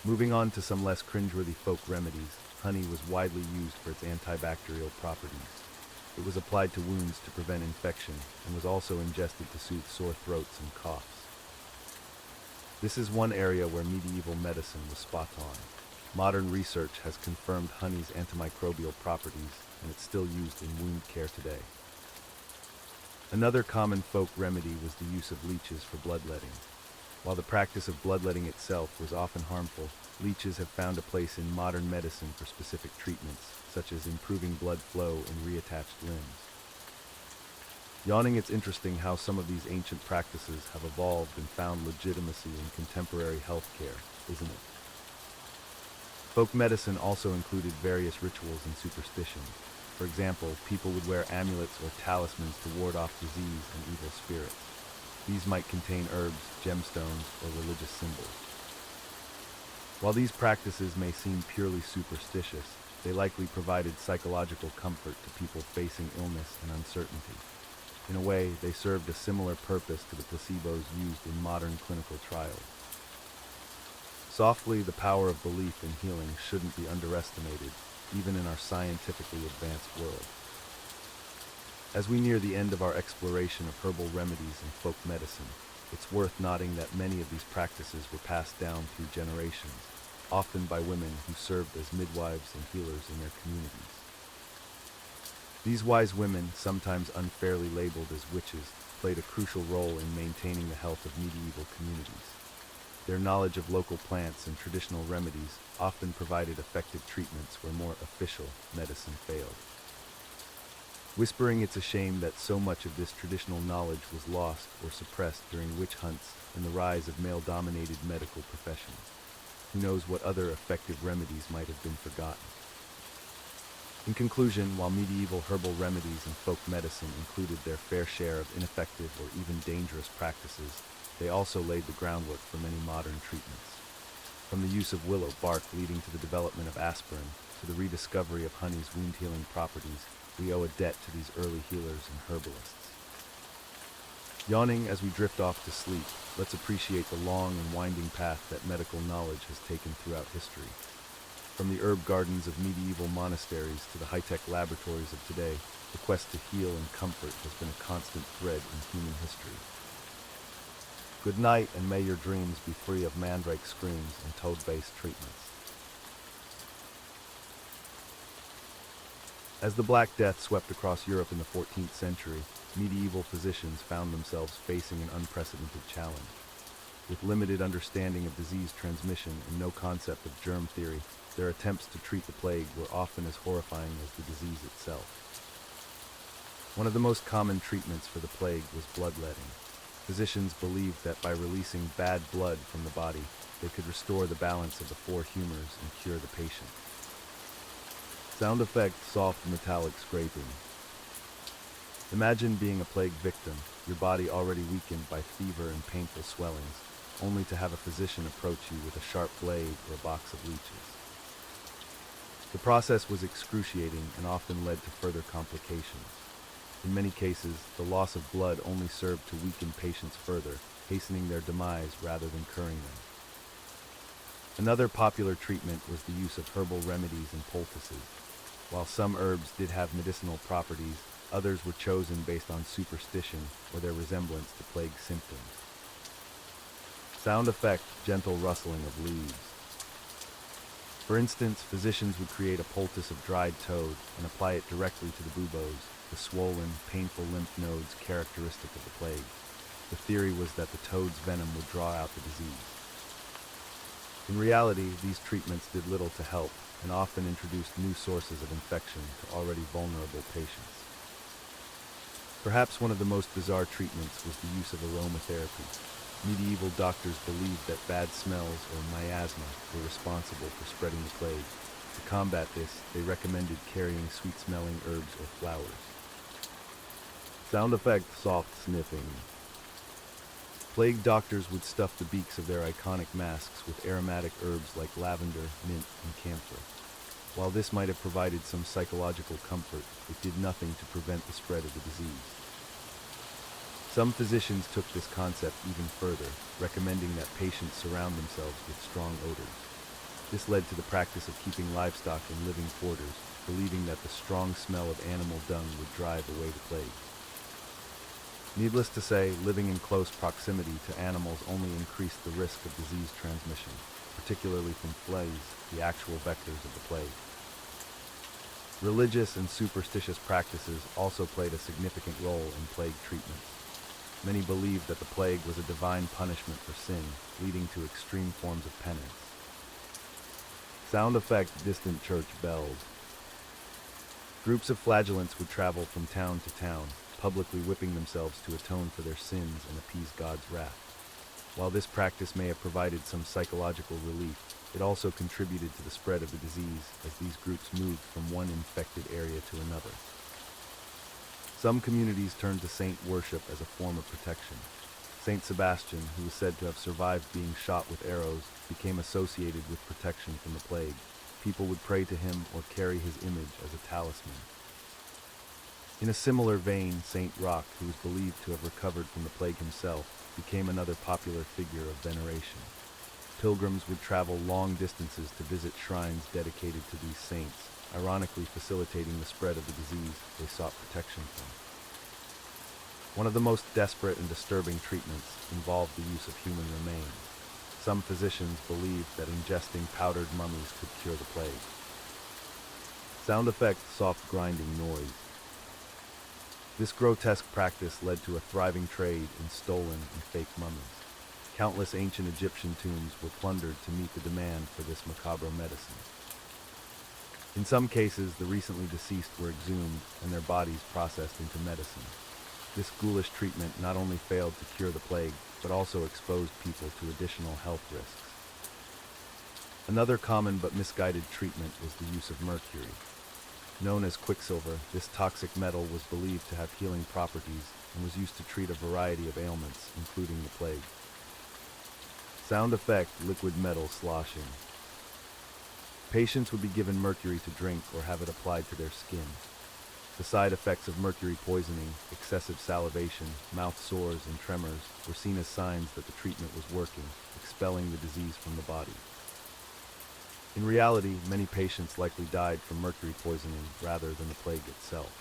Moving on to some less cringeworthy folk remedies, honey was widely used for its antibacterial properties. It was applied to wounds to prevent infection and was also ingested to soothe sore throats and coughs. This is one area where medieval medicine was spot on. Modern research has confirmed honey's antimicrobial properties, and it's still used in wound care today. Another common folk remedy was the use of leeches for bloodletting. While the practice of bloodletting itself was often harmful, leeches have found a place in modern medicine for specific treatments, such as improving blood flow in reattached limbs. Yawning, it's interesting how some of these ancient practices have evolved and found legitimacy in contemporary healthcare, isn't it? Folk medicine also included various rituals and superstitions. For example, people would wear amulets or talismans to ward off disease and evil spirits. These might contain herbs, gemstones, or religious symbols. While these practices may seem purely superstitious, they likely provided psychological comfort to people facing illness and uncertainty. In a way, they served a similar purpose to the placebos used in modern clinical trials. Softly, the power of belief in healing shouldn't be underestimated, even in our scientifically advanced world. As we near the end of our exploration of herbal remedies and folk medicine, it's worth noting that many of these practices were passed down through generations, often by women who served as midwives and healers in their communities. These wise women, sometimes unfairly labeled as witches, played a crucial role in maintaining the health of medieval communities. Their knowledge of local plants and traditional remedies often provided effective treatments where more official medicine failed. Whispering, it's a shame that so much of this traditional knowledge was lost or suppressed during witch hunts and the rise of male-dominated medical professions. Who knows what other effective remedies might have been forgotten? In conclusion, while medieval herbal remedies and folk medicine included their fair share of ineffective or even dangerous practices, they also laid the groundwork for many modern treatments. From the use of willow bark leading to the development of aspirin, to the rediscovery of honey's wound-healing properties, we owe a debt to these early healers and herbalists. Yawning as we drift off to sleep, let's appreciate the long and winding path that medical knowledge has taken throughout history. From the herb gardens of medieval monasteries to the high-tech laboratories of today, the quest to heal and comfort has been a constant thread in human history. Good night, and may your dreams be free of mandrake screams and toad-based treatments. As the Black Death swept across Europe in the 14th century, medieval physicians found themselves facing an unprecedented challenge. With limited understanding of disease transmission and no concept of germ theory, their attempts to treat the plague were often as horrifying as the disease itself. One of the most common treatments for the plague was bloodletting. Physicians believed that by releasing bad blood from the body, they could restore the balance of the four humors and cure the patient. Sound effect: soft metallic scraping. Imagine being a plague victim, your body already weakened by fever and painful swellings, only to have a physician approach you with a sharp blade or a box of leeches. The process was excruciating and often led to further complications. In many cases, the loss of blood only served to weaken patients further, hastening their demise rather than curing them. Another popular treatment was the use of herbal remedies and poultices. While some herbs did have medicinal properties, others were chosen based on superstition or their resemblance to plague symptoms. Sound effect: gentle rustling of leaves. For instance, physicians would create a poultice of dried toad and apply it directly to the buboes, the swollen, painful lymph nodes characteristic of the plague. The theory was that the toad's venom would draw out the disease. In reality, these treatments did little to help and often introduced new sources of infection to already vulnerable patients. Perhaps one of the most bizarre treatments was the use of aromatherapy. Medieval doctors believed that bad smells or miasma were responsible for spreading the plague. To combat this, they recommended carrying sweet-smelling herbs or flowers. Sound effect: soft sniffing. Plague doctors would stuff the beaks of their iconic masks with aromatic herbs like lavender, mint, and camphor. While this might have provided some psychological comfort, it did nothing to prevent the spread of the disease. Some physicians took this concept even further, recommending that patients surround themselves with strong odors. This led to the practice of keeping livestock in living quarters, believing that the strong smell of animal dung would drive away the plague. Needless to say, living in close proximity to animals only increased the risk of disease transmission, particularly from fleas, the actual vectors of the plague. Religious and superstitious practices also played a significant role in plague treatments. Many believed that the plague was a divine punishment for sin, leading to extreme forms of penance. Sound effect: distant church bells. Groups of flagellants would travel from town to town, publicly whipping themselves to atone for their sins and appease God's wrath. While this practice may have provided some psychological relief, it also contributed to the spread of the disease as these groups moved from one infected area to another. Some communities turned to saint worship as a form of protection. Saint Sebastian, who was said to have survived being shot with arrows, became associated with protection from the plague. People would pray to him or carry his image as a talisman. In a similar vein, Saint Roch, who was believed to have recovered from the plague himself, became another popular figure of veneration. Pilgrims would travel long distances to visit shrines dedicated to these saints, ironically facilitating the spread of the disease they sought protection from. One of the most desperate and disturbing treatments involved the use of human remains. Some physicians believed that ingesting powdered mummies could cure the plague. Sound effect: soft grinding noise. This grotesque practice led to a thriving trade in stolen and fake mummies. Countless ancient Egyptian tombs were plundered to meet the demand for this macabre medicine. In some cases, the recently deceased were exhumed and their bodies processed into medicine. This ghoulish treatment not only failed to cure the plague, but also exposed people to additional health risks. Another common but misguided treatment was the use of mercury. Known as quicksilver, this toxic metal was believed to have healing properties and was used to treat a variety of ailments, including the plague. Sound effect: liquid metal sloshing. Patients would be given mercury to drink or have it applied to their skin. The side effects of mercury poisoning, excessive salivation, mouth sores, and tremors were seen as signs that the treatment was working, expelling the disease from the body. In reality, many patients likely died from mercury poisoning rather than the plague itself.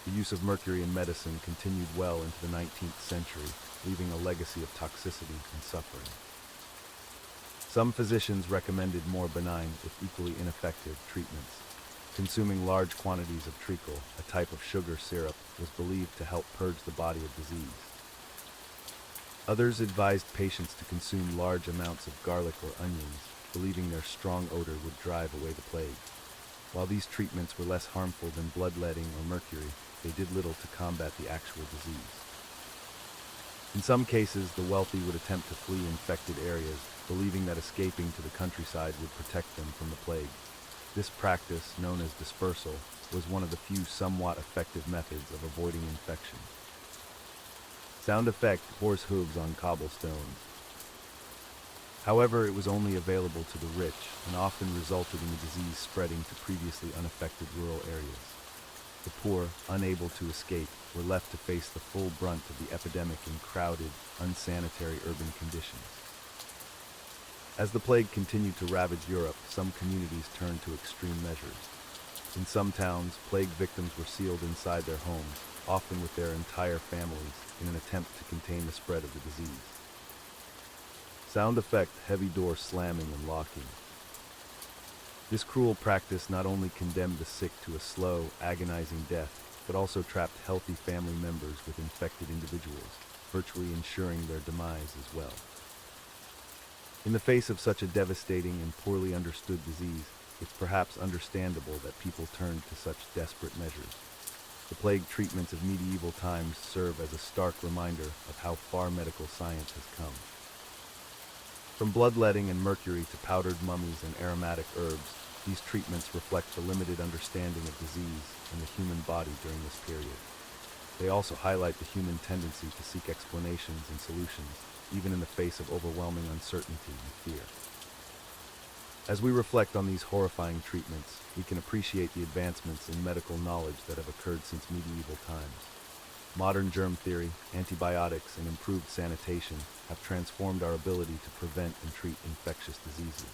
The use of mercury in medicine continued well into the 19th century, leaving a legacy of toxicity and suffering. Some physicians recommended more benign, if equally ineffective, treatments. Consuming large quantities of treacle, a type of sugar syrup, was believed to help purge the body of disease. Others advised patients to consume large amounts of garlic or onions, believing their strong odor would drive away the plague. While these treatments were less harmful than bloodletting or mercury, they did little to combat the actual disease. In some cases, the wealthy would attempt to flee infected areas, believing that escaping to the countryside would protect them from the plague. This practice, known as dispersal, was one of the few somewhat effective methods of avoiding infection. Sound effect: horse hooves on cobblestones. However, it was only available to the rich and often resulted in the disease spreading to previously unaffected rural areas. The poor, unable to escape, were left to face the full brunt of the epidemic in crowded, unsanitary urban conditions. As the plague continued to ravage Europe, some communities turned to extreme measures. In some towns, plague victims were sealed inside their homes, often with their entire families, in an attempt to contain the spread of the disease. Sound effect: heavy door slamming and locking. This cruel practice not only condemned the sick to a slow, agonizing death, but also trapped healthy family members with infected individuals, virtually ensuring their demise as well. In the face of such a devastating and poorly understood disease, it's perhaps understandable that people turned to such desperate measures. The plague treatments of medieval times serve as a stark reminder of how far medical science has come. From bloodletting and mercury to powdered mummies and aromatic herbs, these treatments reflect the limited understanding of disease and the human body during this period. They also highlight the human tendency to seek explanations and solutions, even in the face of overwhelming uncertainty and fear. As we reflect on these horrifying treatments, we can appreciate the advancements in medical knowledge that have occurred since medieval times. Modern germ theory, antibiotics, and improved sanitation have transformed our ability to prevent and treat infectious diseases.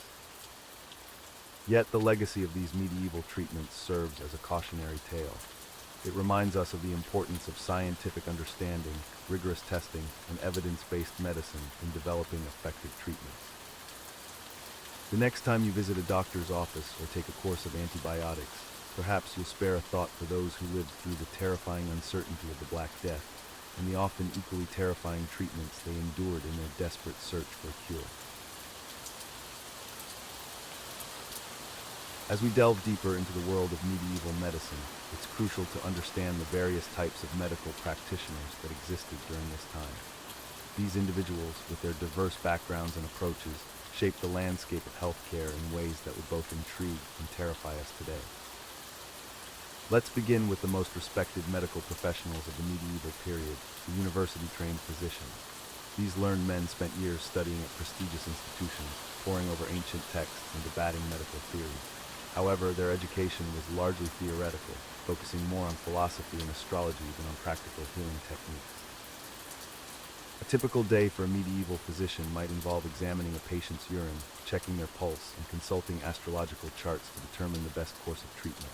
Yet the legacy of these medieval treatments serves as a cautionary tale. It reminds us of the importance of scientific understanding, rigorous testing, and evidence-based medicine in developing effective treatments. The next time you visit a doctor's office or take a course of antibiotics, perhaps you'll spare a thought for those who lived through the terrifying uncertainty of the Black Death and the often equally terrifying treatments they endured in their desperate search for a cure. As we delve deeper into the world of medieval medicine, it's crucial to understand the various types of medical practitioners that existed during this time. These individuals, with their diverse backgrounds and approaches, shaped the landscape of healthcare in ways that would both intrigue and terrify us today. Let's begin with the most respected medical professionals of the medieval period, the university-trained physicians. These learned men spent years studying at prestigious institutions, poring over ancient texts and debating medical theories. However, their education was largely theoretical, focusing more on philosophy and astrology than on practical healing techniques. A typical day for a medieval physician might involve examining a patient's urine, checking their pulse, and consulting astrological charts to determine the best course of treatment.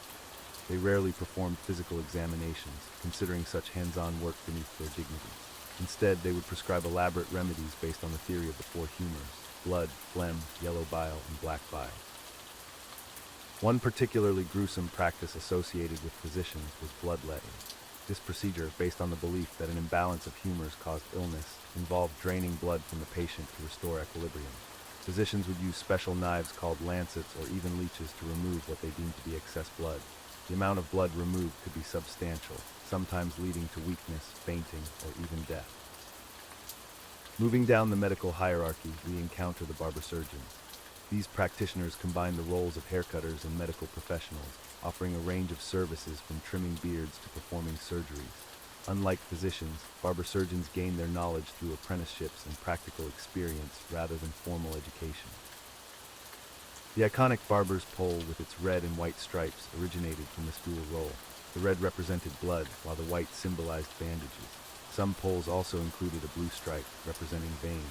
They rarely performed physical examinations, considering such hands-on work beneath their dignity. Instead, they would prescribe elaborate remedies based on the theory of the four humors: blood, phlegm, yellow bile, and black bile. One particularly gruesome practice associated with physicians was bloodletting. This procedure, based on the belief that an imbalance of humors caused illness, involved draining blood from the patient to restore equilibrium. Physicians would use special knives called lancets or even leeches to remove what they deemed to be excess blood. The amount of blood removed could be substantial, sometimes leading to weakness, fainting, or even death. Moving down the medical hierarchy, we encounter the barber surgeons. These practitioners combine the roles of haircutters and medical professionals, offering a range of services from trimming beards to performing surgeries. Unlike physicians, barber surgeons gain their knowledge through apprenticeships and practical experience rather than formal education. The iconic barber's pole with its red and white stripes originated from this dual role. The red represented blood, while the white symbolized bandages. Some poles also included a blue stripe, representing veins.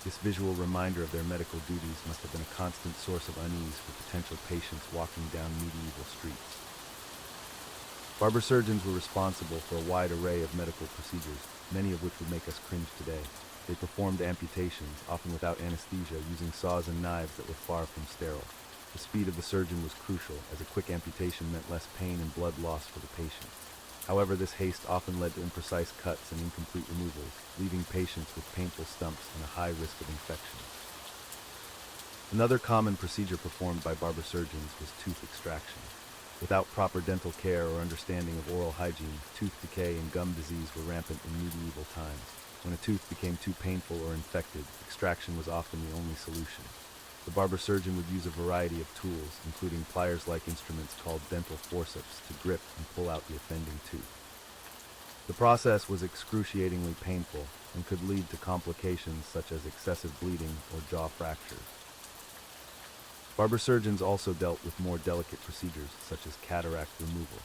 This visual reminder of their medical duties must have been a constant source of unease for potential patients walking down medieval streets. Barber surgeons were responsible for a wide array of medical procedures, many of which would make us cringe today. They performed amputations, often without anesthesia, using saws and knives that were far from sterile. The speed of the surgeon was crucial, as a quick amputation meant less pain and blood loss for the patient. However, this haste often led to imprecise cuts and incomplete removals, leaving patients with painful stumps and a high risk of infection. Another common procedure performed by barber surgeons was tooth extraction. Without proper dental care or understanding of oral hygiene, tooth decay and gum disease were rampant in medieval times. When a tooth became too painful or infected, extraction was often the only solution. The barber surgeon would use a variety of tools, including pliers-like instruments called dental forceps, to grip and pull out the offending tooth. The process was excruciatingly painful and could lead to complications such as excessive bleeding or jaw fractures. Barber surgeons also dealt with more delicate procedures, such as cataract removal.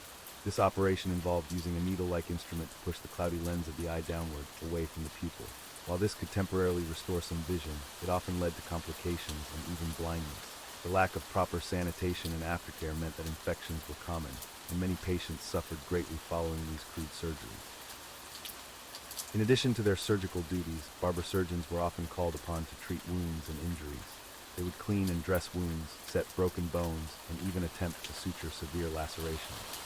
This operation involved using a needle-like instrument to push the cloudy lens of the eye downward, away from the pupil. While this could temporarily restore some vision, it often led to complications and even blindness. The lack of proper sanitation and aftercare meant that infections were common, and many patients suffered greatly following these crude surgeries. In addition to their surgical duties, barber surgeons were often called upon to treat wounds and injuries. They would clean and dress wounds, set broken bones, and even attempt to suture severe lacerations.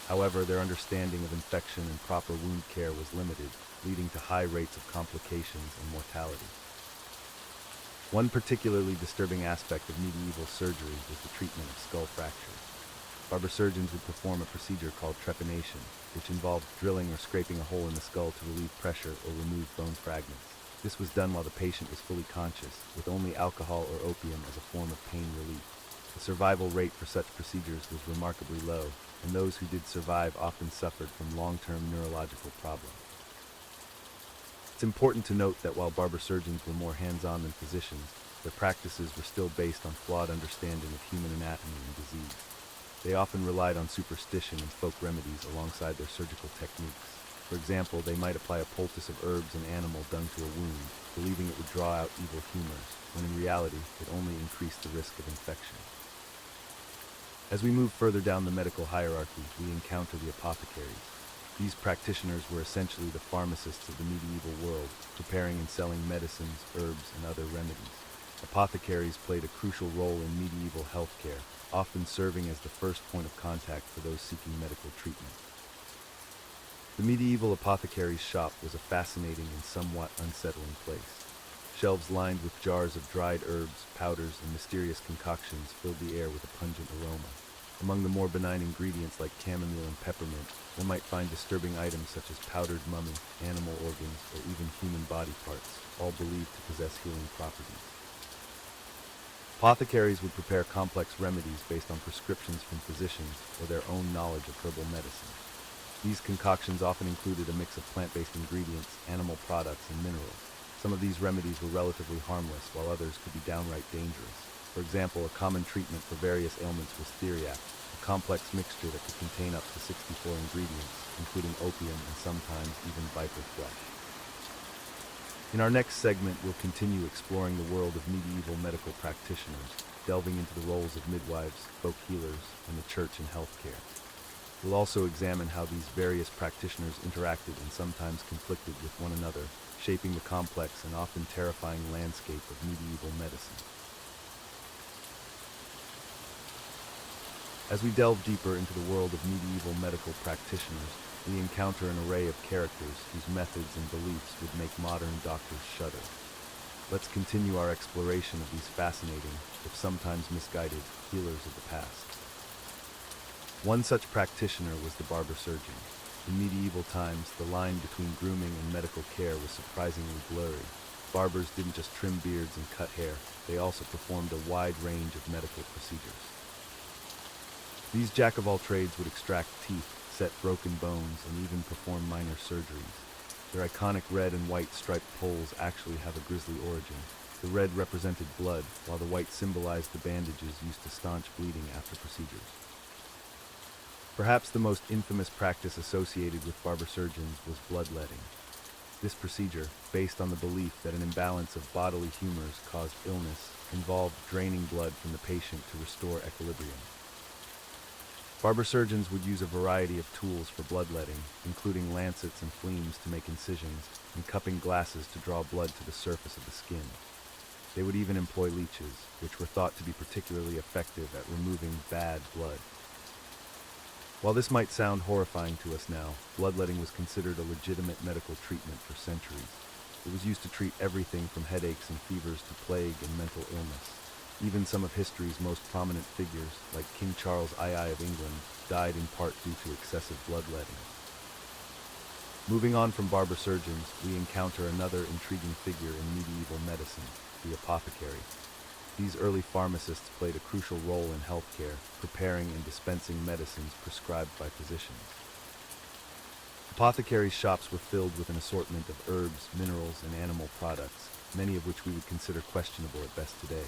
However, their understanding of infection and proper wound care was limited, leading to high rates of complications and mortality. One particularly disturbing aspect of medieval surgery was the treatment of skull fractures. Barber surgeons would perform a procedure called trepanation, which involved drilling or scraping a hole in the skull to relieve pressure or remove bone fragments. This was done while the patient was fully conscious, with only alcohol or opium as a form of pain relief. The survival rate for such procedures was remarkably low, and those who did survive often suffered from long-term neurological problems. It's important to note that while barber surgeons were more hands-on than physicians, their practices were still based on flawed understanding of human anatomy and disease. They often relied on superstition and folk remedies alongside their surgical techniques. For example, they might apply a poultice of herbs and animal dung to a wound, believing it would draw out evil humors, when in reality, it only increased the risk of infection. As we move further down the medical hierarchy, we encounter the apothecaries. These practitioners were essentially the pharmacists of the medieval world, preparing and selling medicines, herbs, and other remedies. Apothecaries played a crucial role in medieval healthcare, often serving as the first point of contact for those seeking medical treatment. The medieval apothecary's shop was a fascinating and somewhat unsettling place. Shelves lined with jars of dried herbs, powders, and mysterious concoctions filled the air with a pungent aroma. Among the more benign ingredients like chamomile and peppermint, one might find disturbing items such as powdered mummy, animal organs, or even human body parts, all believed to possess healing properties. Apothecaries would prepare complex remedies based on prescriptions from physicians or their own knowledge of herbal medicine. These concoctions often included a mix of plant-based ingredients, animal products, and minerals. Some of these remedies were relatively harmless, while others could be downright dangerous. For example, a common treatment for various ailments was theriac, a complex mixture that could contain up to 64 ingredients, including opium and sometimes even viper flesh. In our next segment, we'll continue exploring the world of medieval medical practitioners, delving into the roles of midwives, folk healers, and the church in healthcare. We'll also examine how these various practitioners interacted and sometimes conflicted with one another, shaping the complex and often terrifying landscape of medieval medicine. As we delve deeper into the world of medieval medical practitioners, we encounter an array of characters whose methods and beliefs would make modern doctors shudder. Let's continue our exploration of these fascinating, if sometimes misguided, healers of the past. One such practitioner was the barber surgeon. In medieval times, the line between grooming and medical care was surprisingly blurry. Barbers didn't just trim beards and cut hair, they also performed a wide range of medical procedures. These jack-of-all-trades would extract teeth, set broken bones, and even perform minor surgeries. Their iconic red and white striped poles actually have a grisly origin. The red represented blood, while the white symbolized the bandages used to staunch bleeding after procedures. Perhaps the most infamous practice associated with barber surgeons was bloodletting. This procedure, based on the belief that an imbalance of bodily humors caused illness, involved draining blood from the patient to restore equilibrium. Barber surgeons would use a variety of tools for bloodletting, including lancets and fleams to make incisions, and cupping glasses to draw blood to the surface of the skin. They would even employ leeches, which were thought to be particularly effective at removing bad blood. While this might sound horrifying to us now, bloodletting was considered a legitimate medical treatment for centuries. It was used to treat everything from headaches and fevers to plague and mental illness. Even some of history's most prominent figures, like King Charles II of England, died in part due to excessive bloodletting. Moving on from barber surgeons, we encounter another intriguing figure in medieval medicine, the apothecary. These early pharmacists played a crucial role in healthcare, preparing and dispensing medicines prescribed by physicians. Apothecaries' shops were filled with an assortment of herbs, minerals, and animal products, many of which we would consider questionable at best today.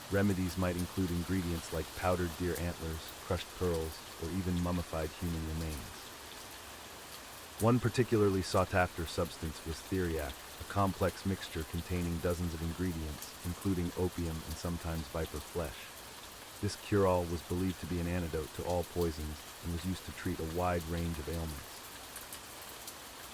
Remedies might include ingredients like powdered deer antlers, crushed pearls, or even mummified human remains. One particularly sought-after substance was theriac, a complex mixture containing dozens of ingredients, including opium and sometimes viper flesh. This cure-all was believed to be an antidote to all poisons and was used to treat a wide range of ailments.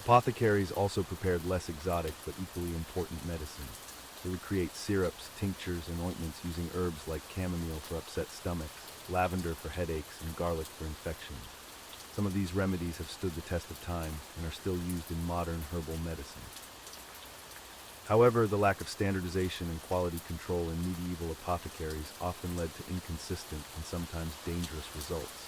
Apothecaries also prepared less exotic but equally important medicines. They would create syrups, tinctures, and ointments using herbs like chamomile for upset stomachs, lavender for headaches, and garlic for infections. Some of these remedies have stood the test of time and are still used in modern herbal medicine. However, the lack of standardization and quality control in medieval apothecaries often led to inconsistent and sometimes dangerous results.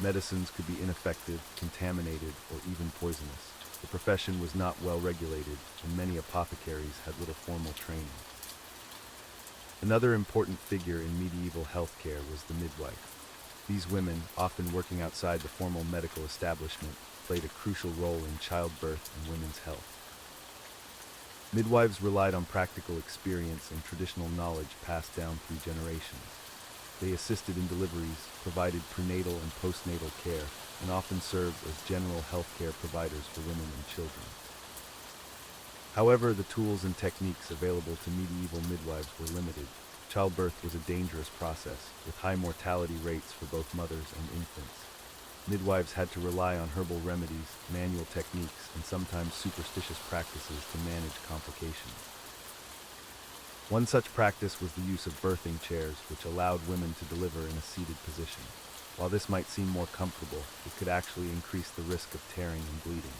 Medicines could be ineffective, contaminated, or even poisonous. The profession was not well regulated, and many apothecaries had little formal training. Another important figure in medieval healthcare was the midwife. These women, often working outside the formal medical establishment, played a crucial role in childbirth and women's health. Midwives relied on practical experience and traditional knowledge passed down through generations. They assisted in deliveries, provided prenatal and postnatal care, and often served as general healthcare providers for women and children. However, the tools and techniques available to medieval midwives were limited. Childbirth was a dangerous process, with high mortality rates for both mothers and infants. Midwives had to rely on herbal remedies, manual techniques, and sometimes superstitious practices to manage complications. One such practice was the use of birthing chairs, which allowed women to deliver in a seated position. While this might seem more comfortable, it could actually increase the risk of tearing and bleeding.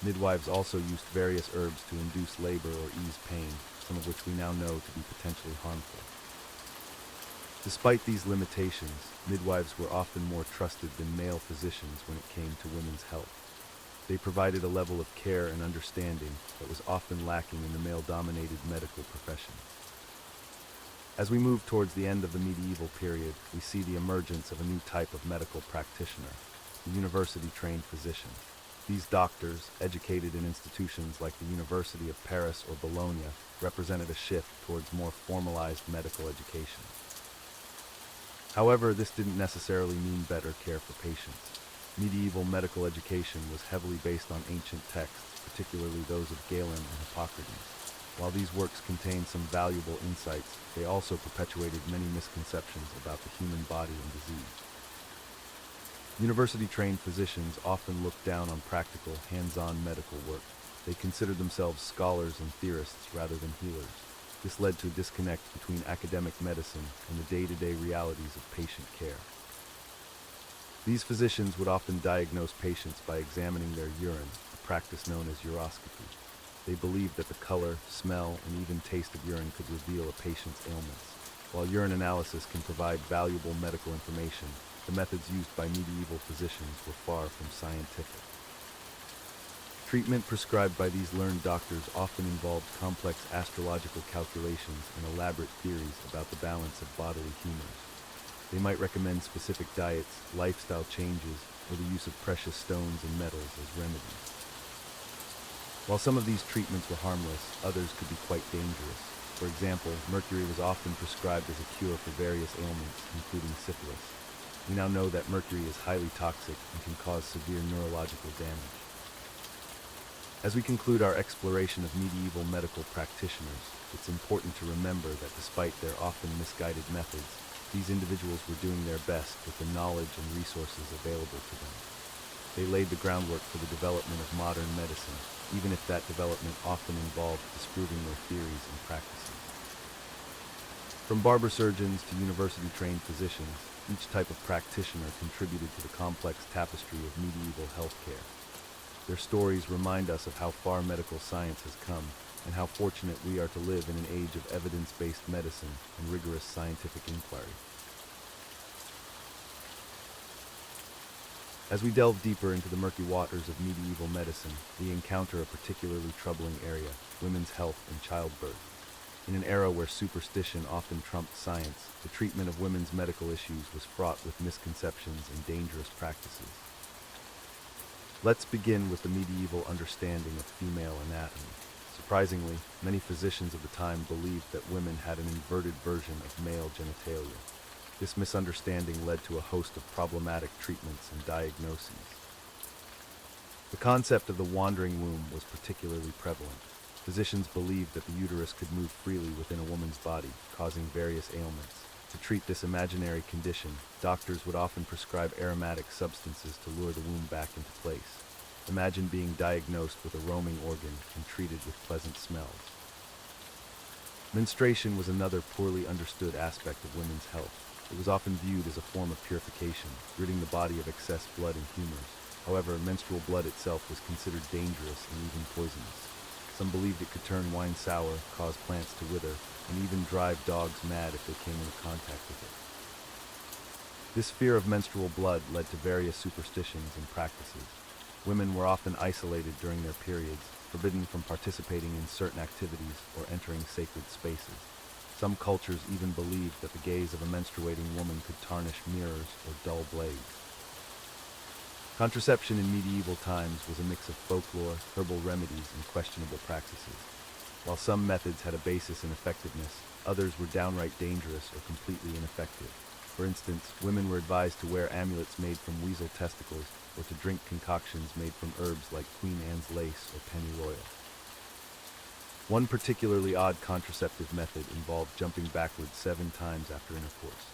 Midwives also used various herbs to induce labor or ease pain, some of which we now know to be potentially harmful. Despite these limitations, midwives were often more trusted than male physicians when it came to women's health. They provided a level of care and understanding that was often lacking in the male-dominated medical profession. As we move towards the end of the medieval period, we see the emergence of a new type of medical practitioner, the university-trained physician. These doctors, educated in institutions like the University of Paris or Bologna, represented a shift towards more formalized medical education. However, this didn't necessarily mean better care for patients. Medieval medical education was heavily based on ancient texts, particularly those of Galen and Hippocrates. While these works contained some valuable insights, they also perpetuated many misconceptions about the human body and disease. University-trained physicians often looked down on practical, hands-on medical work. They considered themselves scholars and theorists rather than healers. This led to a disconnect between academic medicine and the day-to-day realities of patient care. These physicians would often diagnose patients by examining their urine, a practice known as uroscopy. They believed that the color, smell, and even taste of urine could reveal a patient's ailments. While urine analysis can provide valuable medical information, the methods used by medieval physicians were far from scientific. Treatment prescribed by these learned doctors often involved complex astrological calculations and elaborate theories about the balance of bodily humors. They might recommend specific diets, lifestyle changes, or the use of precious stones and metals as remedies. While some of these treatments were harmless, others could be quite dangerous. For example, mercury was often prescribed as a cure for various ailments, including syphilis. We now know that mercury is highly toxic and can cause severe neurological damage. As we conclude our exploration of medieval medical practitioners, it's important to remember that despite their often misguided methods, these individuals were doing their best with the knowledge and resources available to them. They laid the groundwork for the development of modern medicine, even if that development often involved disproving their theories and practices. From barber surgeons to university-trained physicians, each type of practitioner contributed to the complex tapestry of medieval healthcare. Their stories remind us of how far medical science has come and how fortunate we are to live in an age of evidence-based medicine and rigorous scientific inquiry. As we delve deeper into the murky waters of medieval medicine, we encounter a particularly troubling area: women's health and childbirth. In an era where superstition often trumped science, the treatment of women's medical issues was fraught with misconceptions and dangerous practices. Let's begin with the medieval understanding of female anatomy. Surprisingly, many physicians of the time believed that women had an inverted version of male genitalia. This misunderstanding led to a host of problematic treatments and diagnoses. The concept of the wandering womb was particularly prevalent. Physicians believed that the uterus could move freely within a woman's body, causing various ailments. To treat this imaginary condition, doctors would often prescribe aromatic substances to lure the womb back into place. Imagine being diagnosed with a roaming organ and treated with pleasant smells. Menstruation was another poorly understood aspect of women's health. It was often viewed as a form of purification, ridding the body of excess blood and humors. However, menstrual blood itself was considered dangerous and even poisonous. Some believed it could turn wine sour, cause plants to wither, and even drive dogs mad if they came into contact with it. This fear of menstrual blood led to various superstitions and practices. Women were often isolated during their periods, forbidden from participating in certain activities or entering sacred spaces. Some cultures even believed that the gaze of a menstruating woman could tarnish mirrors or dull blades. Contraception in medieval times was a mix of folklore, herbal remedies, and questionable practices. While some methods had a basis in effectiveness, others were downright dangerous or completely ineffective. For instance, women were advised to wear amulets made from weasel testicles or to drink concoctions made from herbs like Queen Anne's lace or pennyroyal. One particularly odd contraceptive method involved jumping backwards 7 times after intercourse.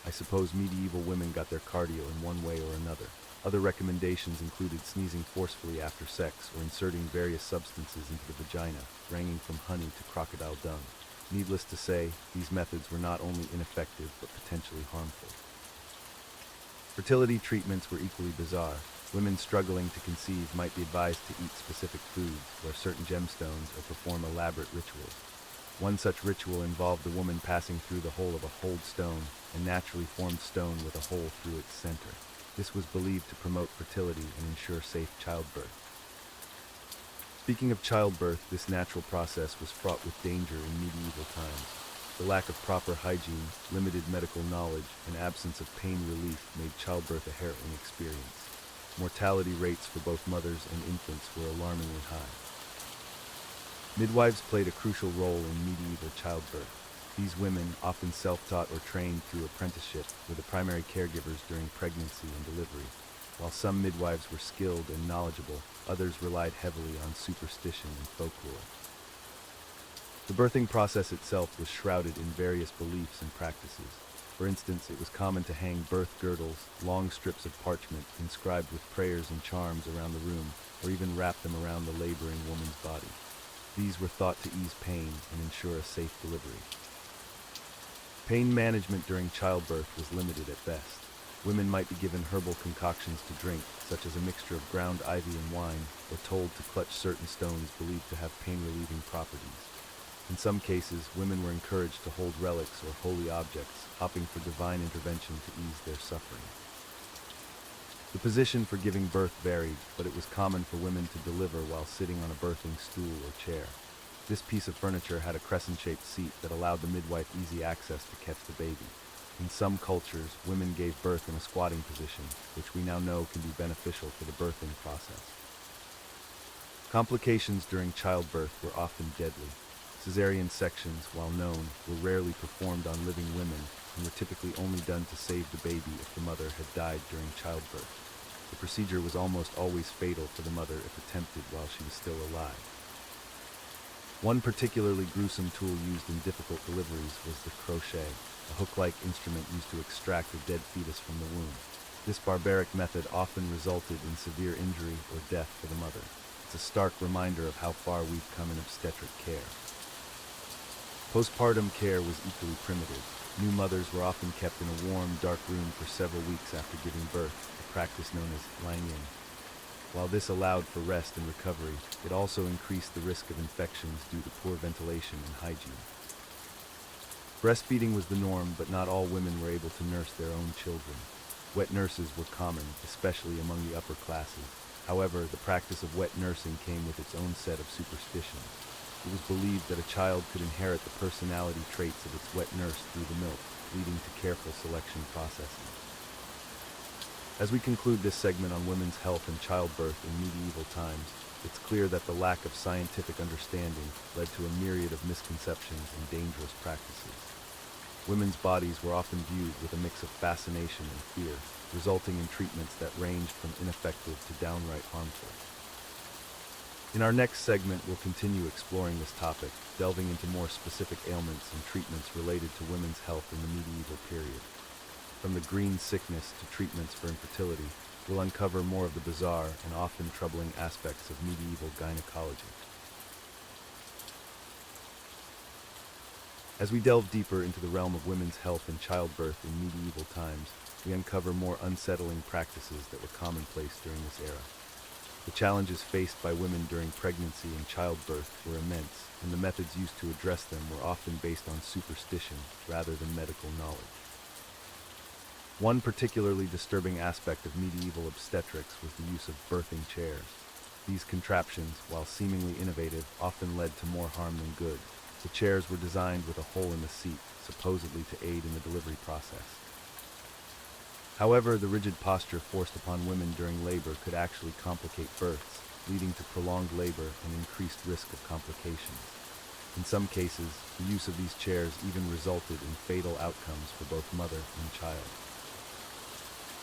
I suppose medieval women got their cardio in one way or another. Other recommendations included sneezing forcefully after sex or inserting various substances into the vagina, ranging from honey to crocodile dung. Needless to say, these methods were not only ineffective but potentially harmful. Fertility treatments were equally bizarre. Women struggling to conceive might be advised to eat specific foods, wear certain gemstones, or perform elaborate rituals. One such ritual involved the woman passing through the hole of a hold stone, a naturally formed stone with a hole through its center. This was believed to promote fertility and ensure safe childbirth. Speaking of childbirth, this natural process was fraught with danger in medieval times. The lack of proper hygiene, limited medical knowledge, and absence of pain relief made childbirth a harrowing experience. Mortality rates for both mothers and infants were alarmingly high. Midwives played a crucial role in medieval childbirth. These women, often self-taught or trained through apprenticeship, were the primary caregivers during pregnancy and delivery. While some midwives were skilled and knowledgeable, others relied heavily on superstition and folklore. The birthing process itself was shrouded in various beliefs and practices. For instance, it was common to hang birth girdles, long strips of parchment inscribed with prayers and charms around the room, or even wrap them around the laboring woman's body. These were thought to ease pain and ensure a safe delivery. Pain management during childbirth was limited at best. Women might be given herbal concoctions to drink, such as a mixture of ground ivy and wine, or told to clutch certain stones believed to have pain-relieving properties. In some cases, women were encouraged to hold relics or holy objects, hoping for divine intervention to ease their suffering. The position for giving birth varied, but it was common for women to deliver while sitting on a birthing stool or chair. This piece of furniture had a crescent-shaped seat that allowed the midwife easy access to catch the baby. In some cultures, women gave birth in a squatting position, which we now know can be beneficial for the birthing process. Complications during childbirth were often deadly. Cesarean sections, while known, were rarely performed on living women and were typically only done to save the baby if the mother had died during childbirth. The procedure was almost always fatal for the mother if attempted while she was still alive. One particularly gruesome tool used in difficult deliveries was the crochet, a hook-like instrument used to extract a dead fetus from the womb. This barbaric method often resulted in severe injury or death for the mother. It's a stark reminder of how far we've come in obstetric care. Postpartum care was equally primitive. New mothers were often kept in a warm, dark room for several weeks after giving birth, a practice known as lying in. While this allowed for rest and recovery, it also increased the risk of infections due to poor ventilation and hygiene. Breastfeeding was the norm, but not all women were able to nurse their own children. Wet nurses were common, especially among the upper classes. However, the practice of wet nursing came with its own set of superstitions. It was believed that a child could inherit the personality traits of its wet nurse through the milk, leading to careful selection processes. As we conclude this segment on women's health and childbirth in medieval times, it's clear that the lack of scientific understanding led to a myriad of misconceptions and dangerous practices. Women's bodies were often viewed with a mix of fascination and fear, resulting in treatments that ranged from ineffective to downright harmful. In our next segment, we'll continue exploring this topic, delving into more specific ailments and treatments related to women's health in the medieval period. From the green sickness to treatments for infertility, we'll uncover more of the bizarre and often troubling aspects of medieval gynecology. As we delve deeper into the realm of women's health and childbirth in medieval times, we uncover more unsettling practices that were commonplace during this era. The challenges faced by women during pregnancy and childbirth were immense, and the methods used to address them were often based on superstition rather than medical knowledge. One particularly disturbing aspect of medieval obstetrics was the use of birthing chairs. These contraptions, while seemingly innovative, often led to more harm than good. The chairs were designed with a hole in the seat, supposedly to aid in the delivery process. However, the rigid posture forced upon women during labor could actually complicate births, leading to prolonged labor and increased risk of complications. In some cases, the use of these chairs even resulted in fatal outcomes for both mother and child.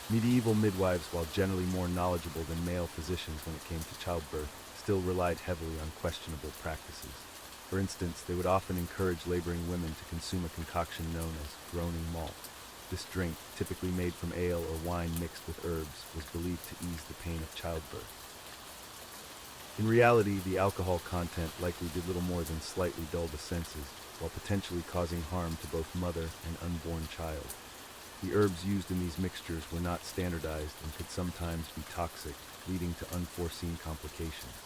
Medieval midwives, while generally more knowledgeable than male physicians when it came to childbirth, still relied heavily on questionable practices. For instance, they would often encourage laboring women to consume a concoction known as groaning malt. This drink, typically made from ale or wine mixed with herbs, was believed to ease the pain of childbirth. In reality, the alcohol content likely did little more than slightly dull the senses, while potentially causing harm to both mother and unborn child. The herbs used in these mixtures were not standardized and could sometimes be toxic, leading to unforeseen complications.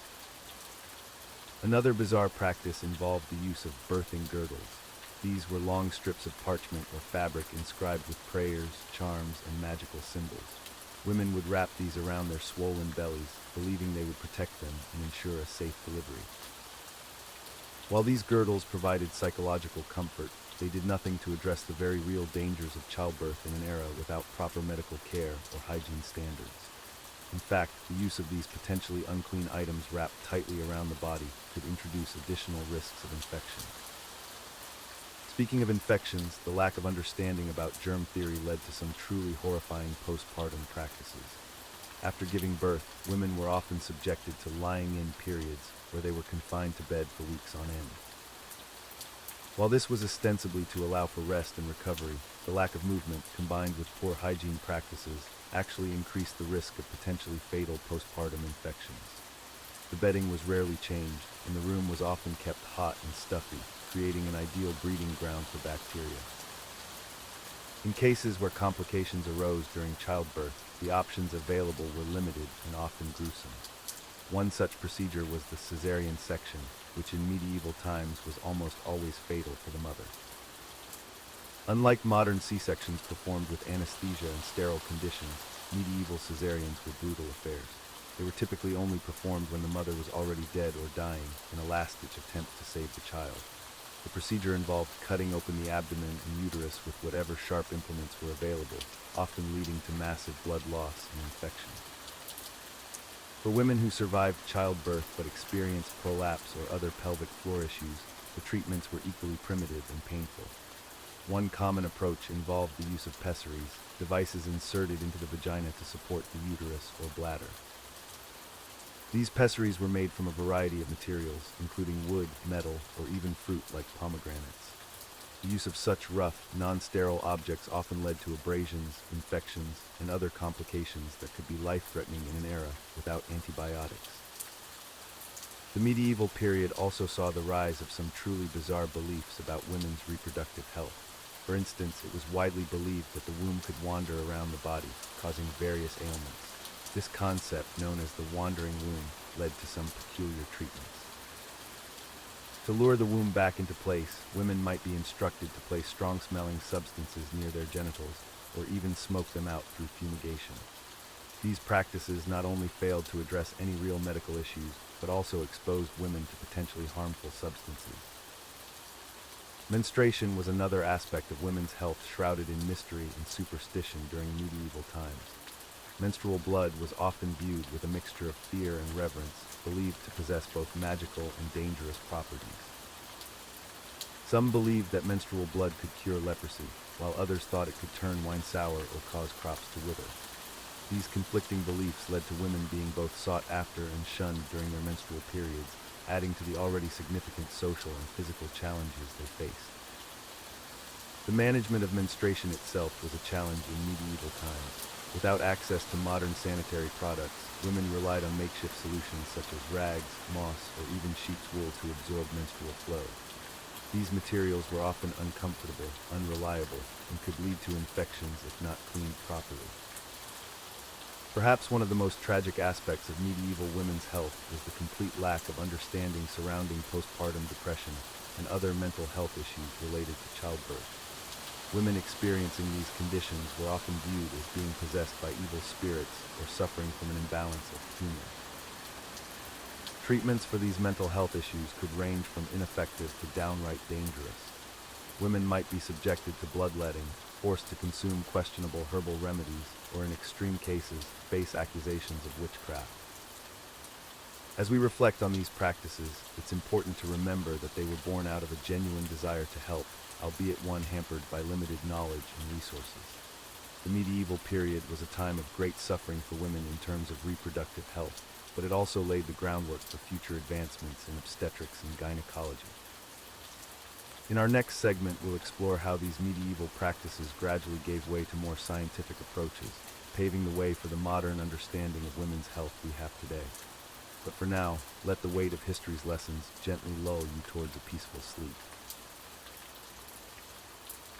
Another bizarre practice involved the use of birthing girdles. These were long strips of parchment or fabric inscribed with prayers, charms, and magical symbols. Women would wrap these around their swollen bellies, believing they would protect them and ensure a safe delivery. While these girdles provided psychological comfort, they did nothing to address the very real dangers of childbirth in an era without proper medical care or hygiene standards. In fact, the use of these potentially unclean items wrapped tightly around the body could introduce additional risks of infection. Speaking of infections, the lack of understanding about germ theory led to some truly horrifying postpartum practices. After giving birth, women were often subjected to lying-in periods where they were confined to bed for weeks on end. While this was ostensibly to allow for rest and recovery, the lack of movement, combined with poor hygiene practices, actually increased the risk of potentially fatal postpartum infections. The bedding was rarely changed, and the room was often kept hot and stuffy, creating an ideal breeding ground for bacteria. In cases where complications arose during childbirth, the options available were limited and often gruesome. One such procedure was the cesarean section, which in medieval times was almost always fatal for the mother. Unlike modern C-sections performed with anesthesia and sterile conditions, medieval cesareans were brutal affairs. They were typically only performed when the mother was already dead or dying, in a last-ditch attempt to save the child. The procedure involved cutting open the abdomen and uterus with whatever sharp implements were available, often leading to massive blood loss and infection. For women who survived childbirth but experienced prolapse or other pelvic floor issues, the treatments were equally primitive and painful. One common approach involved the use of pessaries, devices inserted into the vagina to support the uterus or bladder. These pessaries were made from a variety of materials, including wood, metal, or even fruit like pomegranates. The use of such rough, non-sterile objects often led to abrasions, infections, and other complications that could be life-threatening in an era without antibiotics. The medieval period also saw the rise of some truly bizarre beliefs about women's reproductive health. For instance, it was widely believed that the womb could wander around the body, causing various ailments. This concept, known as the wandering womb, led to some peculiar treatments. To lure the womb back into place, women might be instructed to place strong-smelling substances near their genitals, or even smoke them out through fumigation. These practices not only failed to address any real medical issues, but also exposed women to potentially harmful substances. Menstruation was another aspect of women's health shrouded in mystery and superstition during medieval times. Menstrual blood was often viewed with a mixture of fear and reverence, believed to possess both magical and dangerous properties. Some believed that menstrual blood could cure leprosy, while others thought it could turn wine sour or cause crops to wither. These conflicting beliefs led to women being both sought after and shunned during their menstrual periods, adding to the already significant social and physical challenges they faced. The management of menstruation itself was a challenge in medieval times. Without access to modern sanitary products, women relied on makeshift solutions such as rags, moss, or even sheep's wool to absorb menstrual flow. These materials were often uncomfortable, unreliable, and could lead to infections if not cleaned properly. Perhaps one of the most tragic aspects of medieval women's health was the complete lack of understanding surrounding postpartum depression and other mental health issues related to childbirth. Women experiencing these conditions were often viewed as being possessed by evil spirits or suffering from an imbalance of humor. Treatments for these mental health issues could range from ineffective to downright dangerous. Women might be subjected to bloodletting, forced to consume questionable herbal remedies, or in extreme cases, face accusations of witchcraft. As we reflect on these practices, it's important to remember that they were born out of a genuine desire to help, albeit one hampered by limited knowledge and resources. The medieval period was a time of great suffering for women in terms of reproductive health, but it also laid the groundwork for future advancements in obstetrics and gynecology. In our next segment, we'll explore how these medieval practices gradually gave way to more scientific approaches, paving the way for the modern understanding of women's health we have today. But for now, let the weight of history's lessons gently lull you towards a peaceful sleep.